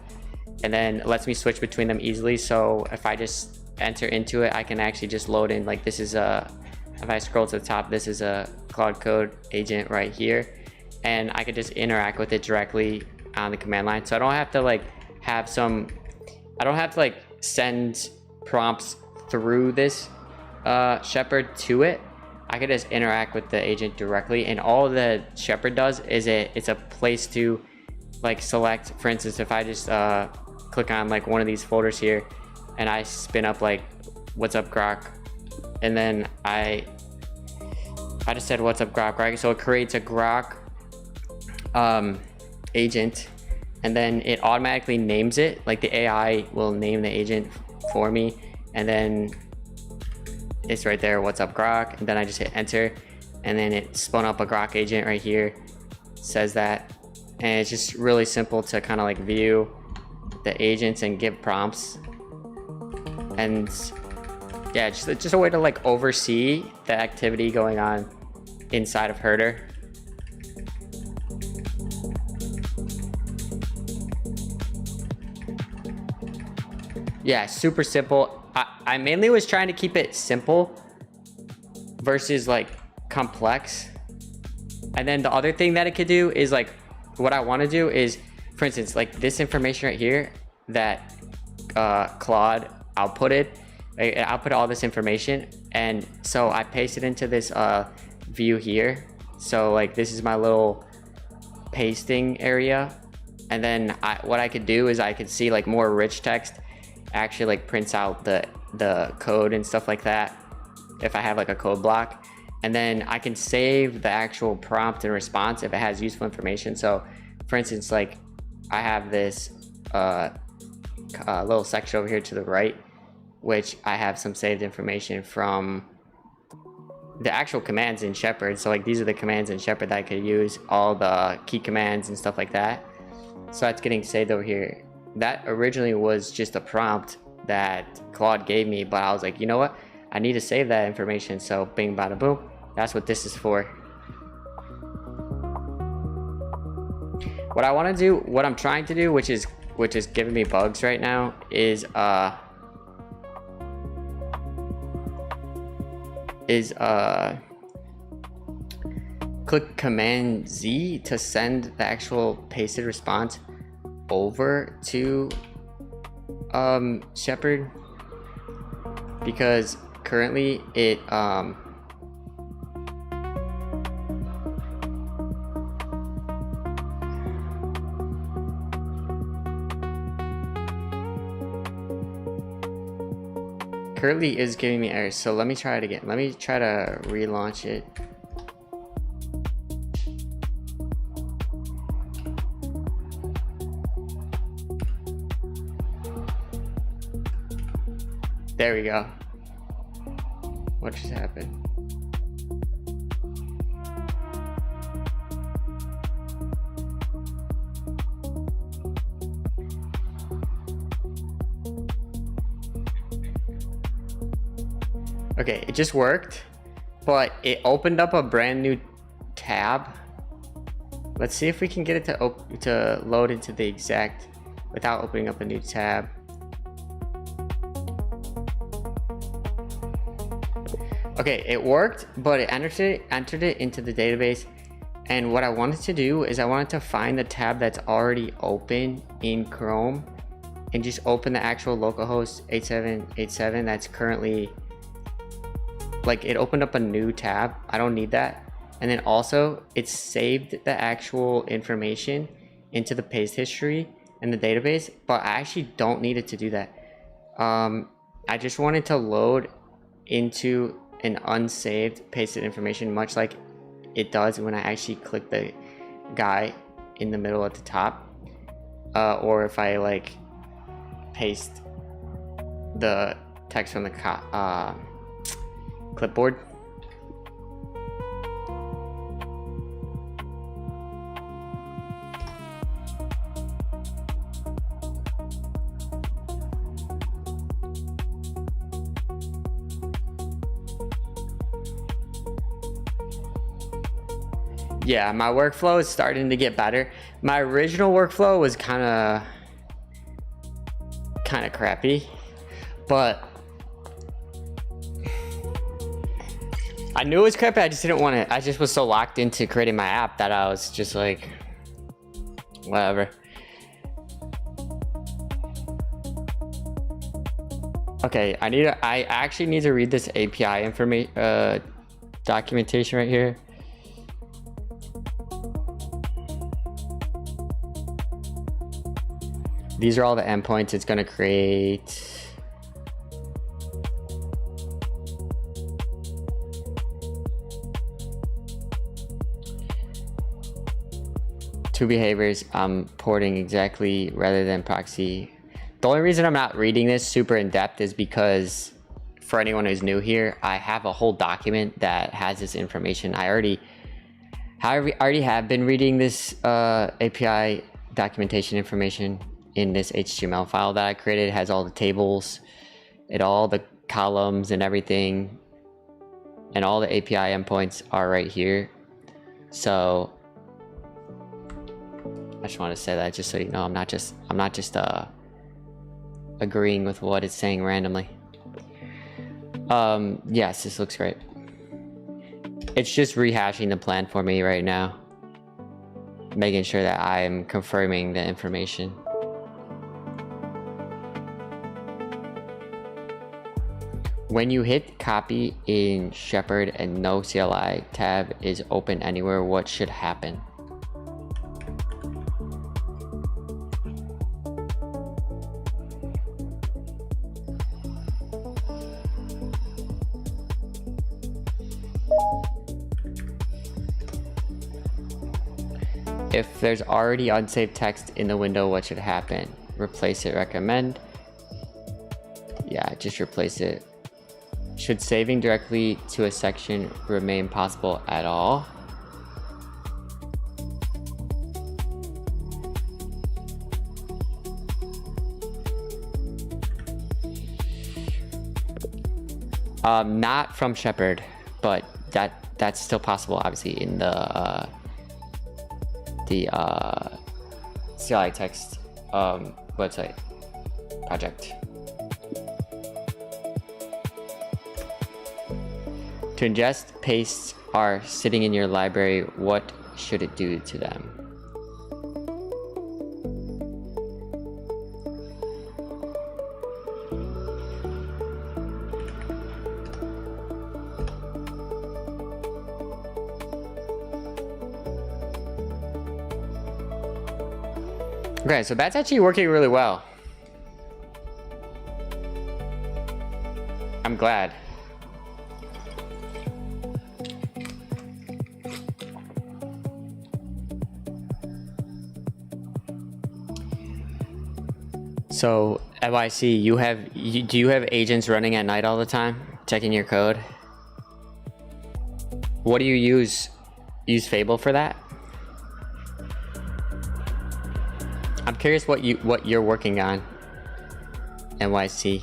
and then it lets me switch between them easily. So if I just enter into it, I can actually just load in, like, this is if I scroll to the top, this is a Claude Code agent right here, and I could just interact with it directly on the command line. So I don't have to send prompts through this Shepherd to it. I could just interact with the agent directly, and all the Shepherd does is it's a place to like select. For instance, if I just click on like one of these folders here and I spin up like what's up Grok, and then I just said what's up Grok, right? So it creates a Grok agent, and then it automatically names it. Like the AI will name the agent for me, and then it's right there, what's up Grok, and then I just hit enter, and then it spun up a Grok agent right here, says that. And it's just really simple to kind of like view the agents and give prompts, and yeah, just a way to like oversee the activity going on inside of Herder. Yeah, super simple. I mainly was trying to keep it simple versus like complex. And then the other thing that it could do is like, what I want to do is, for instance, like this information right here that Claude outputted. I output all this information, and so I paste it into this view here. So like this is my little pasting area, and then what I could do is I could see like more rich text actually like prints out the code and stuff like that if I have like a code block, and then I can save the actual prompt and response if it has useful information. So for instance, like I have this little section over here to the right, which I have some saved information from the actual commands in Shepherd. So like these are the commands in Shepherd that I could use, all the key commands and stuff like that. So that's getting saved over here. That originally was just a prompt that Claude gave me, but I was like, you know what? I need to save that information. So bing, bada, boom. That's what this is for. What I want to do, what I'm trying to do, which is giving me bugs right now, is click Command Z to send the actual pasted response over to Shepherd, because currently it currently is giving me errors. So let me try it again. Let me try to relaunch it. There we go. What just happened? Okay, it just worked, but it opened up a brand new tab. Let's see if we can get it to load into the exact without opening up a new tab. Okay, it worked, but it entered it into the database. And what I wanted to do is I wanted to find the tab that's already open in Chrome and just open the actual localhost 8787 that's currently, like, it opened up a new tab. I don't need that. And then also it saved the actual information into the paste history in the database, but I actually don't need it to do that. I just wanted to load into an unsaved pasted information, much like it does when I actually click the guy in the middle at the top, or if I like paste the text from the clipboard. Yeah, my workflow is starting to get better. My original workflow was kind of crappy, but I knew it was crappy. I just didn't want to. I just was so locked into creating my app that I was just like, whatever. Okay, I actually need to read this API information documentation right here. These are all the endpoints it's going to create. Two behaviors I'm porting exactly rather than proxy. The only reason I'm not reading this super in depth is because for anyone who's new here, I have a whole document that has this information. I already have been reading this API documentation information in this HTML file that I created. It has all the tables and all the columns and everything, and all the API endpoints are right here. So I just want to say that just so you know, I'm not just agreeing with what it's saying randomly. Yes, this looks great. It's just rehashing the plan for me right now, making sure that I'm confirming the information. When you hit copy in Shepherd and no CLI tab is open anywhere, what should happen? If there's already unsaved text in the window, what should happen? Replace it, recommend. Yeah, just replace it. Should saving directly to a section remain possible at all? Not from Shepherd, but that's still possible, obviously, in the CLI text website project. To ingest pastes are sitting in your library, what should it do to them? Okay, so that's actually working really well. I'm glad. So NYC, do you have agents running at night all the time, checking your code? What do you use? Use Fable for that? I'm curious what you're working on, NYC.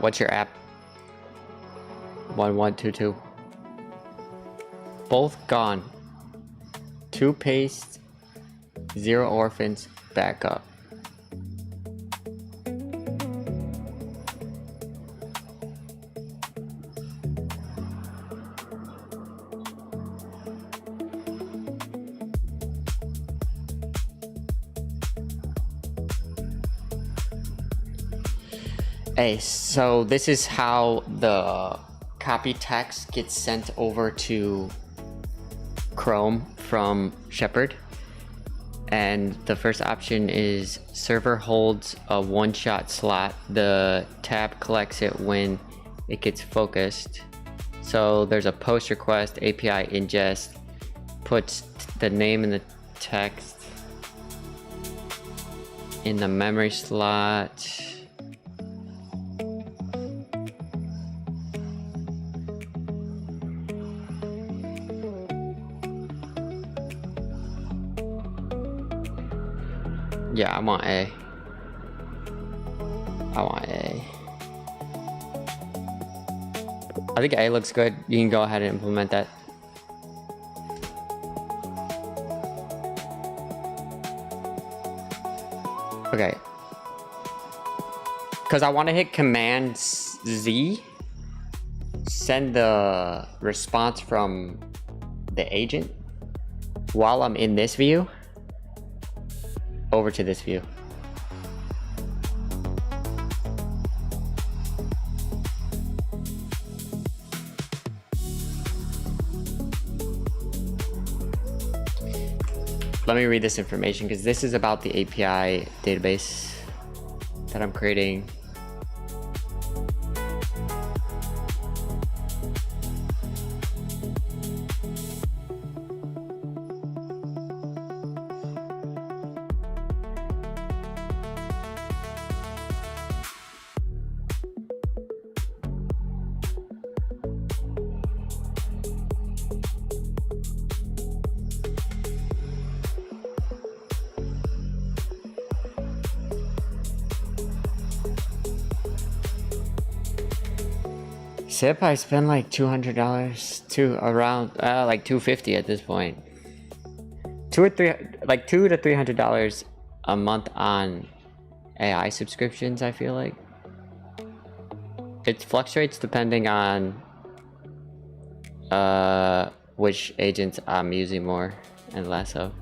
What's your app? 1122. Both gone. 2 pastes, 0 orphans, backup. Hey, so this is how the copy text gets sent over to Chrome from Shepherd. And the first option is server holds a one-shot slot. The tab collects it when it gets focused. So there's a post request, API ingest, puts the name and the text in the memory slot. Yeah, I want A. I think A looks good. You can go ahead and implement that. Okay. Because I want to hit Command Z, send the response from the agent while I'm in this view over to this view. Let me read this information because this is about the API database that I'm creating. SIP, I spend like $200 to around like $250 at this point. $200 to $300 a month on AI subscriptions, I feel like. It fluctuates depending on which agents I'm using more and less of.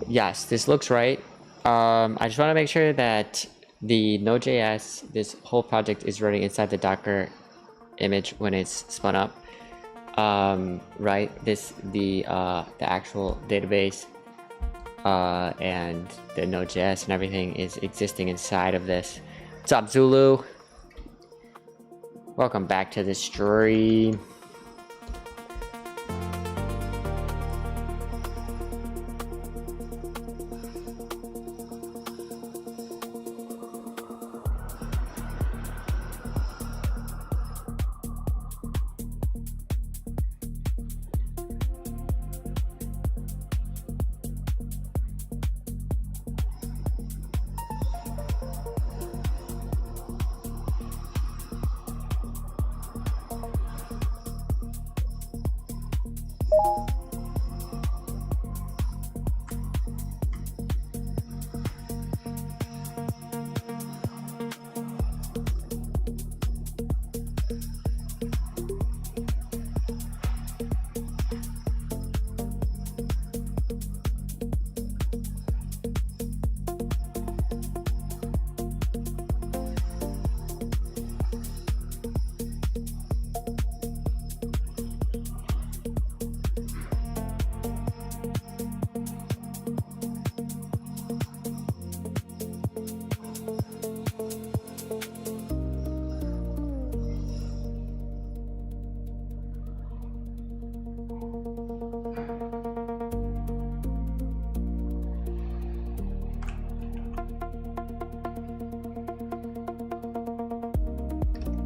Yes, this looks right. I just want to make sure that the Node.js, this whole project is running inside the Docker image when it's spun up. Right, the actual database and the Node.js and everything is existing inside of this. What's up, Zulu? Welcome back to the stream.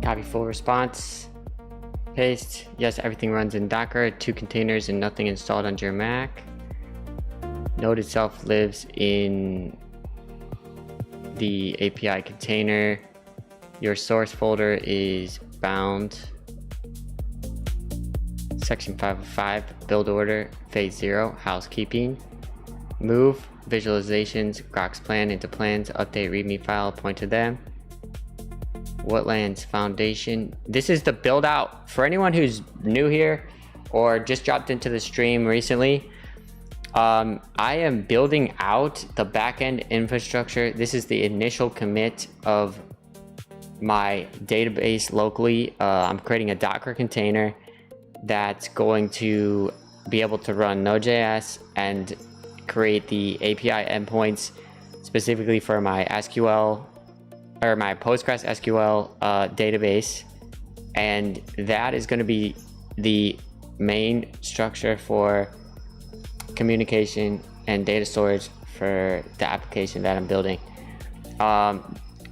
Copy full response, paste. Yes, everything runs in Docker, 2 containers and nothing installed on your Mac. Node itself lives in the API container. Your source folder is bound. Section 505, build order, phase 0, housekeeping. Move, visualizations, Grok's plan into plans, update readme file, point to them. Wetlands foundation. This is the build out for anyone who's new here or just dropped into the stream recently. I am building out the backend infrastructure. This is the initial commit of my database locally. I'm creating a Docker container that's going to be able to run Node.js and create the API endpoints specifically for my SQL or my Postgres SQL database, and that is going to be the main structure for communication and data storage for the application that I'm building.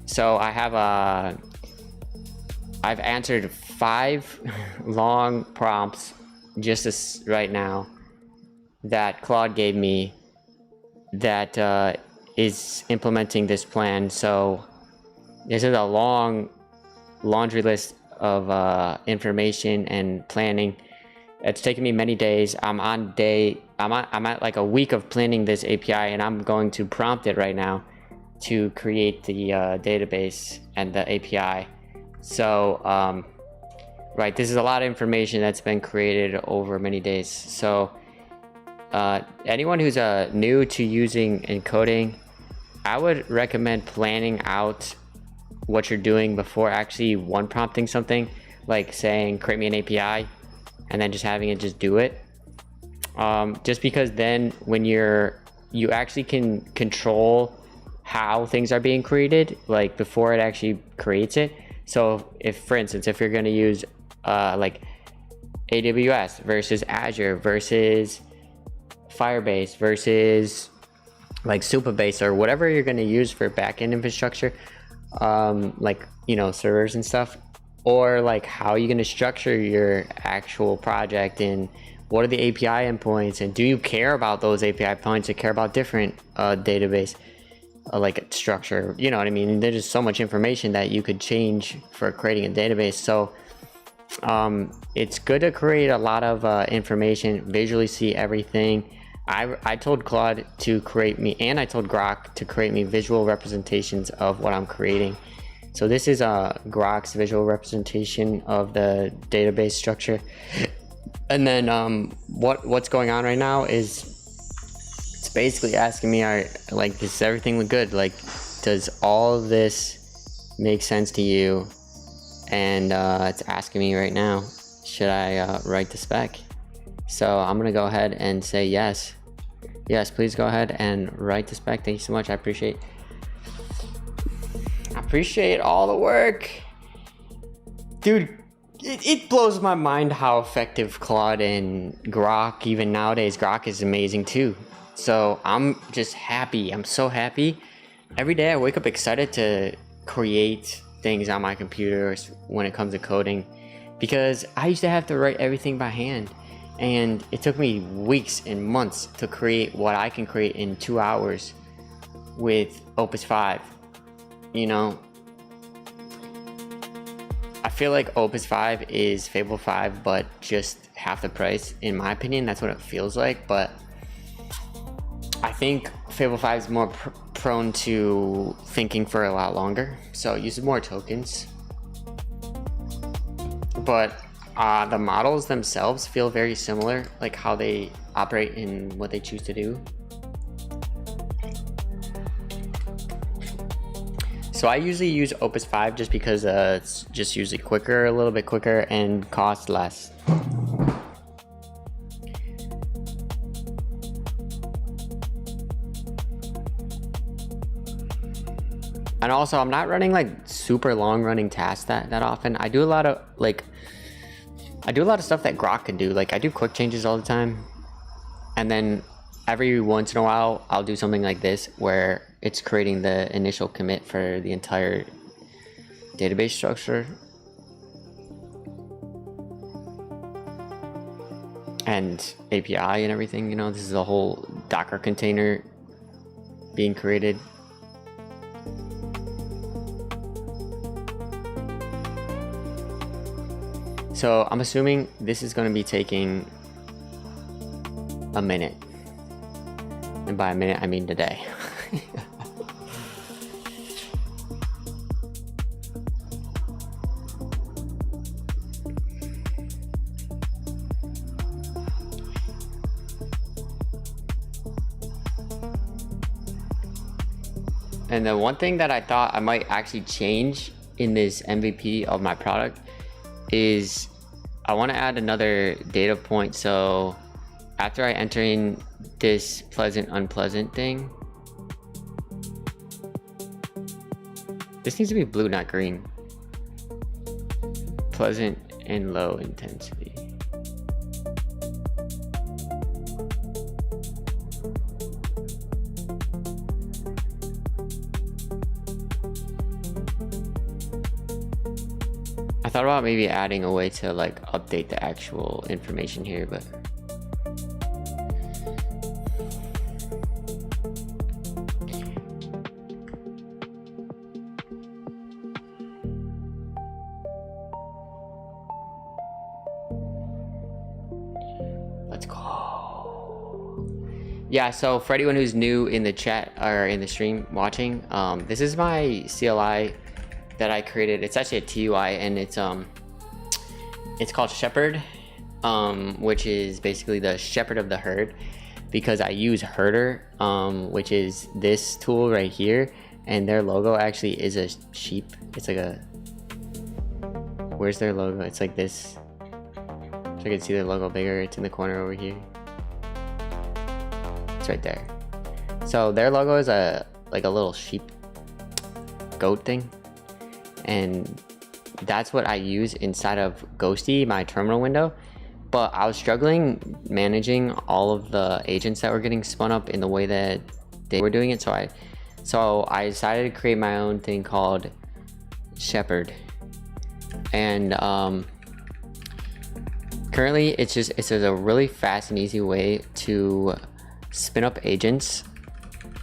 So I have I've answered 5 long prompts just right now that Claude gave me that is implementing this plan. So this is a long laundry list of information and planning. It's taken me many days. I'm at like a week of planning this API, and I'm going to prompt it right now to create the database and the API. So right, this is a lot of information that's been created over many days. So anyone who's new to using and coding, I would recommend planning out what you're doing before actually one prompting something, like saying create me an API and then just having it just do it. Just because then when you actually can control how things are being created, like before it actually creates it. So if, for instance, if you're going to use like AWS versus Azure versus Firebase versus like Supabase or whatever you're going to use for backend infrastructure, like, you know, servers and stuff, or like how you're going to structure your actual project and what are the API endpoints, and do you care about those API points or care about different database? like a structure, you know what I mean? There's just so much information that you could change for creating a database. So it's good to create a lot of information, visually see everything. I told Claude to create me, and I told Grok to create me visual representations of what I'm creating. So this is Grok's visual representation of the database structure. And then what's going on right now is it's basically asking me, like, does everything look good? Like, does all of this make sense to you? And it's asking me right now, should I write the spec? So I'm gonna go ahead and say yes. Yes, please go ahead and write the spec. Thank you so much. I appreciate all the work. Dude, it blows my mind how effective Claude and Grok, even nowadays, Grok is amazing too. So I'm just happy. I'm so happy. Every day I wake up excited to create things on my computer when it comes to coding, because I used to have to write everything by hand, and it took me weeks and months to create what I can create in 2 hours with Opus 5. You know, I feel like Opus 5 is Fable 5, but just half the price. In my opinion, that's what it feels like. But I think Fable 5 is more prone to thinking for a lot longer, so it uses more tokens. But the models themselves feel very similar, like how they operate and what they choose to do. So I usually use Opus 5 just because it's just usually quicker, a little bit quicker, and costs less. And also, I'm not running like super long running tasks that often. I do a lot of stuff that Grok can do. Like, I do quick changes all the time, and then every once in a while I'll do something like this where it's creating the initial commit for the entire database structure and API and everything. You know, this is a whole Docker container being created. So I'm assuming this is going to be taking a minute, and by a minute I mean today. And the one thing that I thought I might actually change in this MVP of my product is I want to add another data point. So after I enter in this pleasant, unpleasant thing, this needs to be blue, not green. Pleasant and low intensity. I thought about maybe adding a way to like update the actual information here, but let's go. Yeah, so for anyone who's new in the chat or in the stream watching, this is my CLI that I created. It's actually a TUI, and it's called Shepherd, which is basically the shepherd of the herd, because I use Herder, which is this tool right here, and their logo actually is a sheep. It's like a, where's their logo? It's like this. So I can see their logo bigger. It's in the corner over here. It's right there. So their logo is like a little sheep goat thing. And that's what I use inside of Ghosty, my terminal window. But I was struggling managing all of the agents that were getting spun up in the way that they were doing it. So I decided to create my own thing called Shepherd. And currently it's a really fast and easy way to spin up agents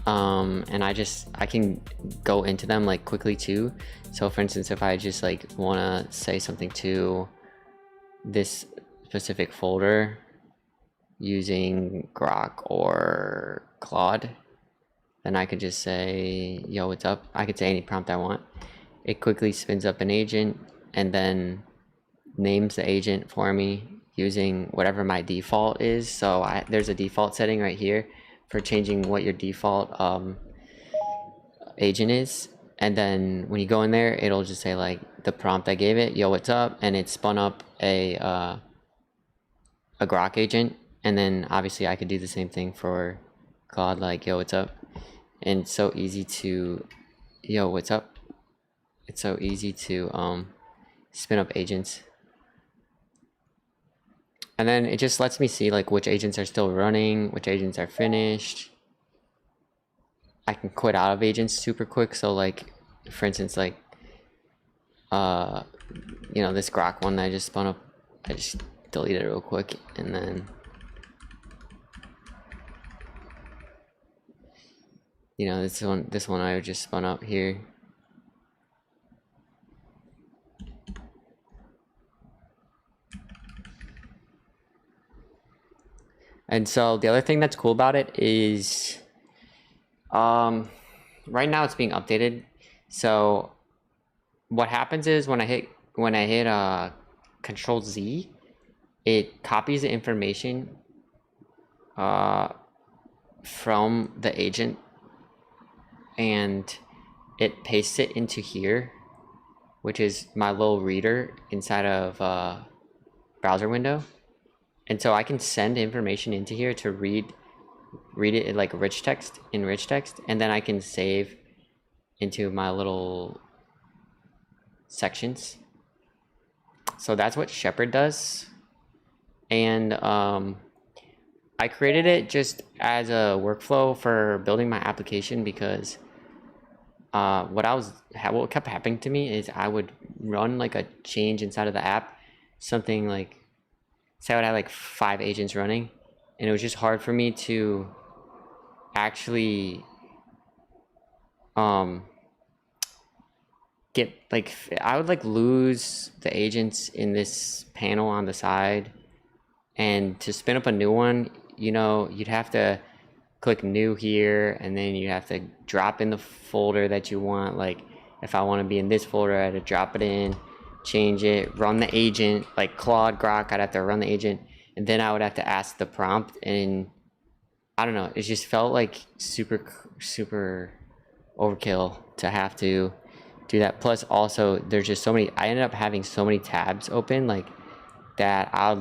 and I can go into them like quickly too. So for instance, if I just like want to say something to this specific folder using Grok or Claude, then I could just say, yo, what's up? I could say any prompt I want. It quickly spins up an agent and then names the agent for me using whatever my default is. So there's a default setting right here for changing what your default agent is. And then when you go in there, it'll just say like the prompt I gave it, yo, what's up? And it spun up a Grok agent. And then obviously I could do the same thing for Claude, like, yo, what's up? And it's so easy to, yo, what's up? It's so easy to spin up agents. And then it just lets me see like which agents are still running, which agents are finished. I can quit out of agents super quick. So like, for instance, like, you know, this Grok one that I just spun up, I just delete it real quick. And then, you know, this one I just spun up here. And so the other thing that's cool about it is, right now it's being updated. So what happens is when I hit Control Z, it copies the information from the agent and it pastes it into here, which is my little reader inside of browser window. And so I can send information into here to read it in like rich text, and then I can save into my little sections. So that's what Shepherd does. And I created it just as a workflow for building my application because what kept happening to me is I would run like a change inside of the app, something like, say I would have like 5 agents running, and it was just hard for me to actually get like, I would like lose the agents in this panel on the side, and to spin up a new one, you know, you'd have to click new here, and then you have to drop in the folder that you want. Like if I want to be in this folder, I had to drop it in, change it, run the agent, like Claude, Grok, I'd have to run the agent, and then I would have to ask the prompt. And I don't know, it just felt like super overkill to have to do that. Plus also there's just so many, I ended up having so many tabs open like that I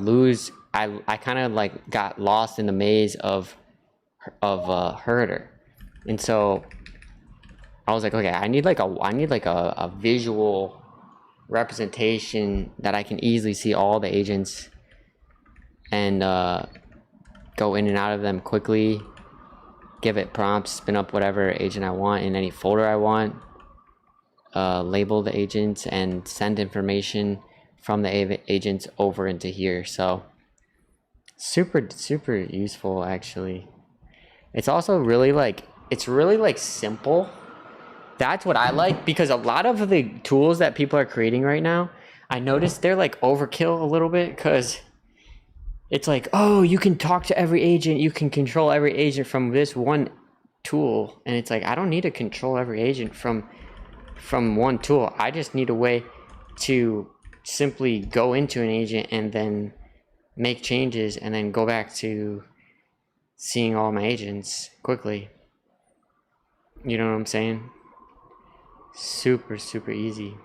kind of like got lost in the maze of Herder. And so I was like, okay, I need like a visual representation that I can easily see all the agents and go in and out of them quickly, give it prompts, spin up whatever agent I want in any folder I want, label the agents, and send information from the agents over into here. So super useful actually. It's also really like, it's really like simple. That's what I like, because a lot of the tools that people are creating right now, I noticed they're like overkill a little bit, because it's like, oh, you can talk to every agent, you can control every agent from this one tool. And it's like, I don't need to control every agent from one tool. I just need a way to simply go into an agent and then make changes and then go back to seeing all my agents quickly. You know what I'm saying? Super easy.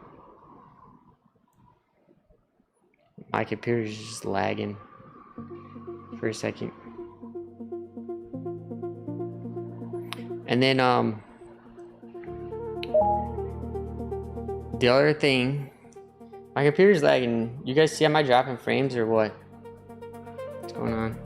My computer's just lagging for a second. And then the other thing, my computer's lagging. You guys see, am I dropping frames or what? What's going on?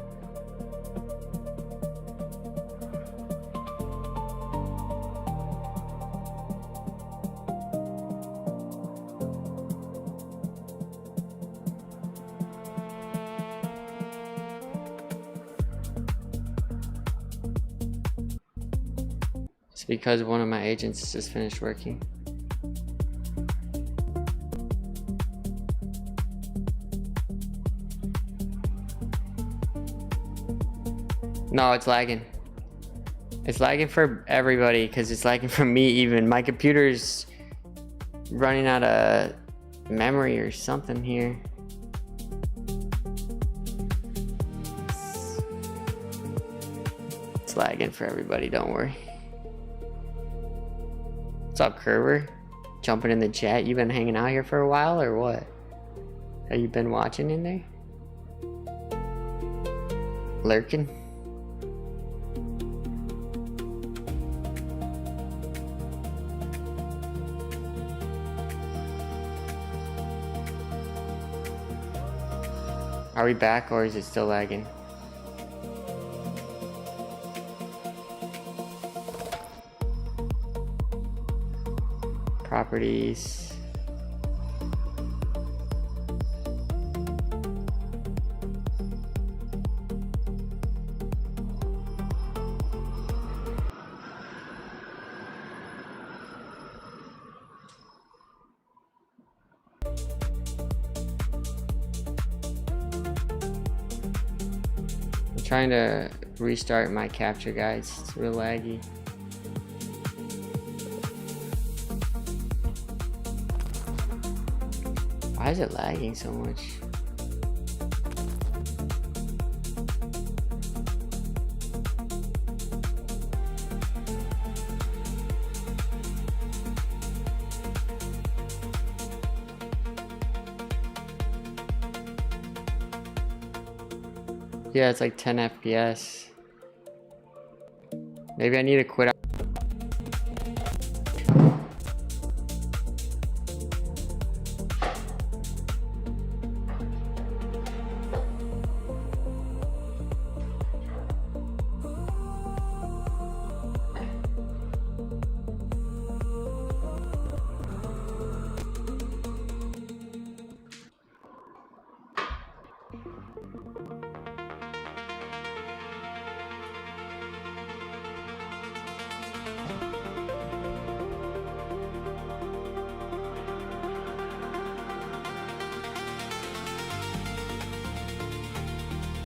It's because one of my agents just finished working. No, it's lagging. It's lagging for everybody because it's lagging for me even. My computer's running out of memory or something here. It's lagging for everybody, don't worry. What's up, Kerber? Jumping in the chat. You been hanging out here for a while or what? Have you been watching in there? Lurking? Are we back or is it still lagging? Properties. I'm trying to restart my capture, guys. It's real laggy. Why is it lagging so much? Yeah, it's like 10 FPS. Maybe I need to quit.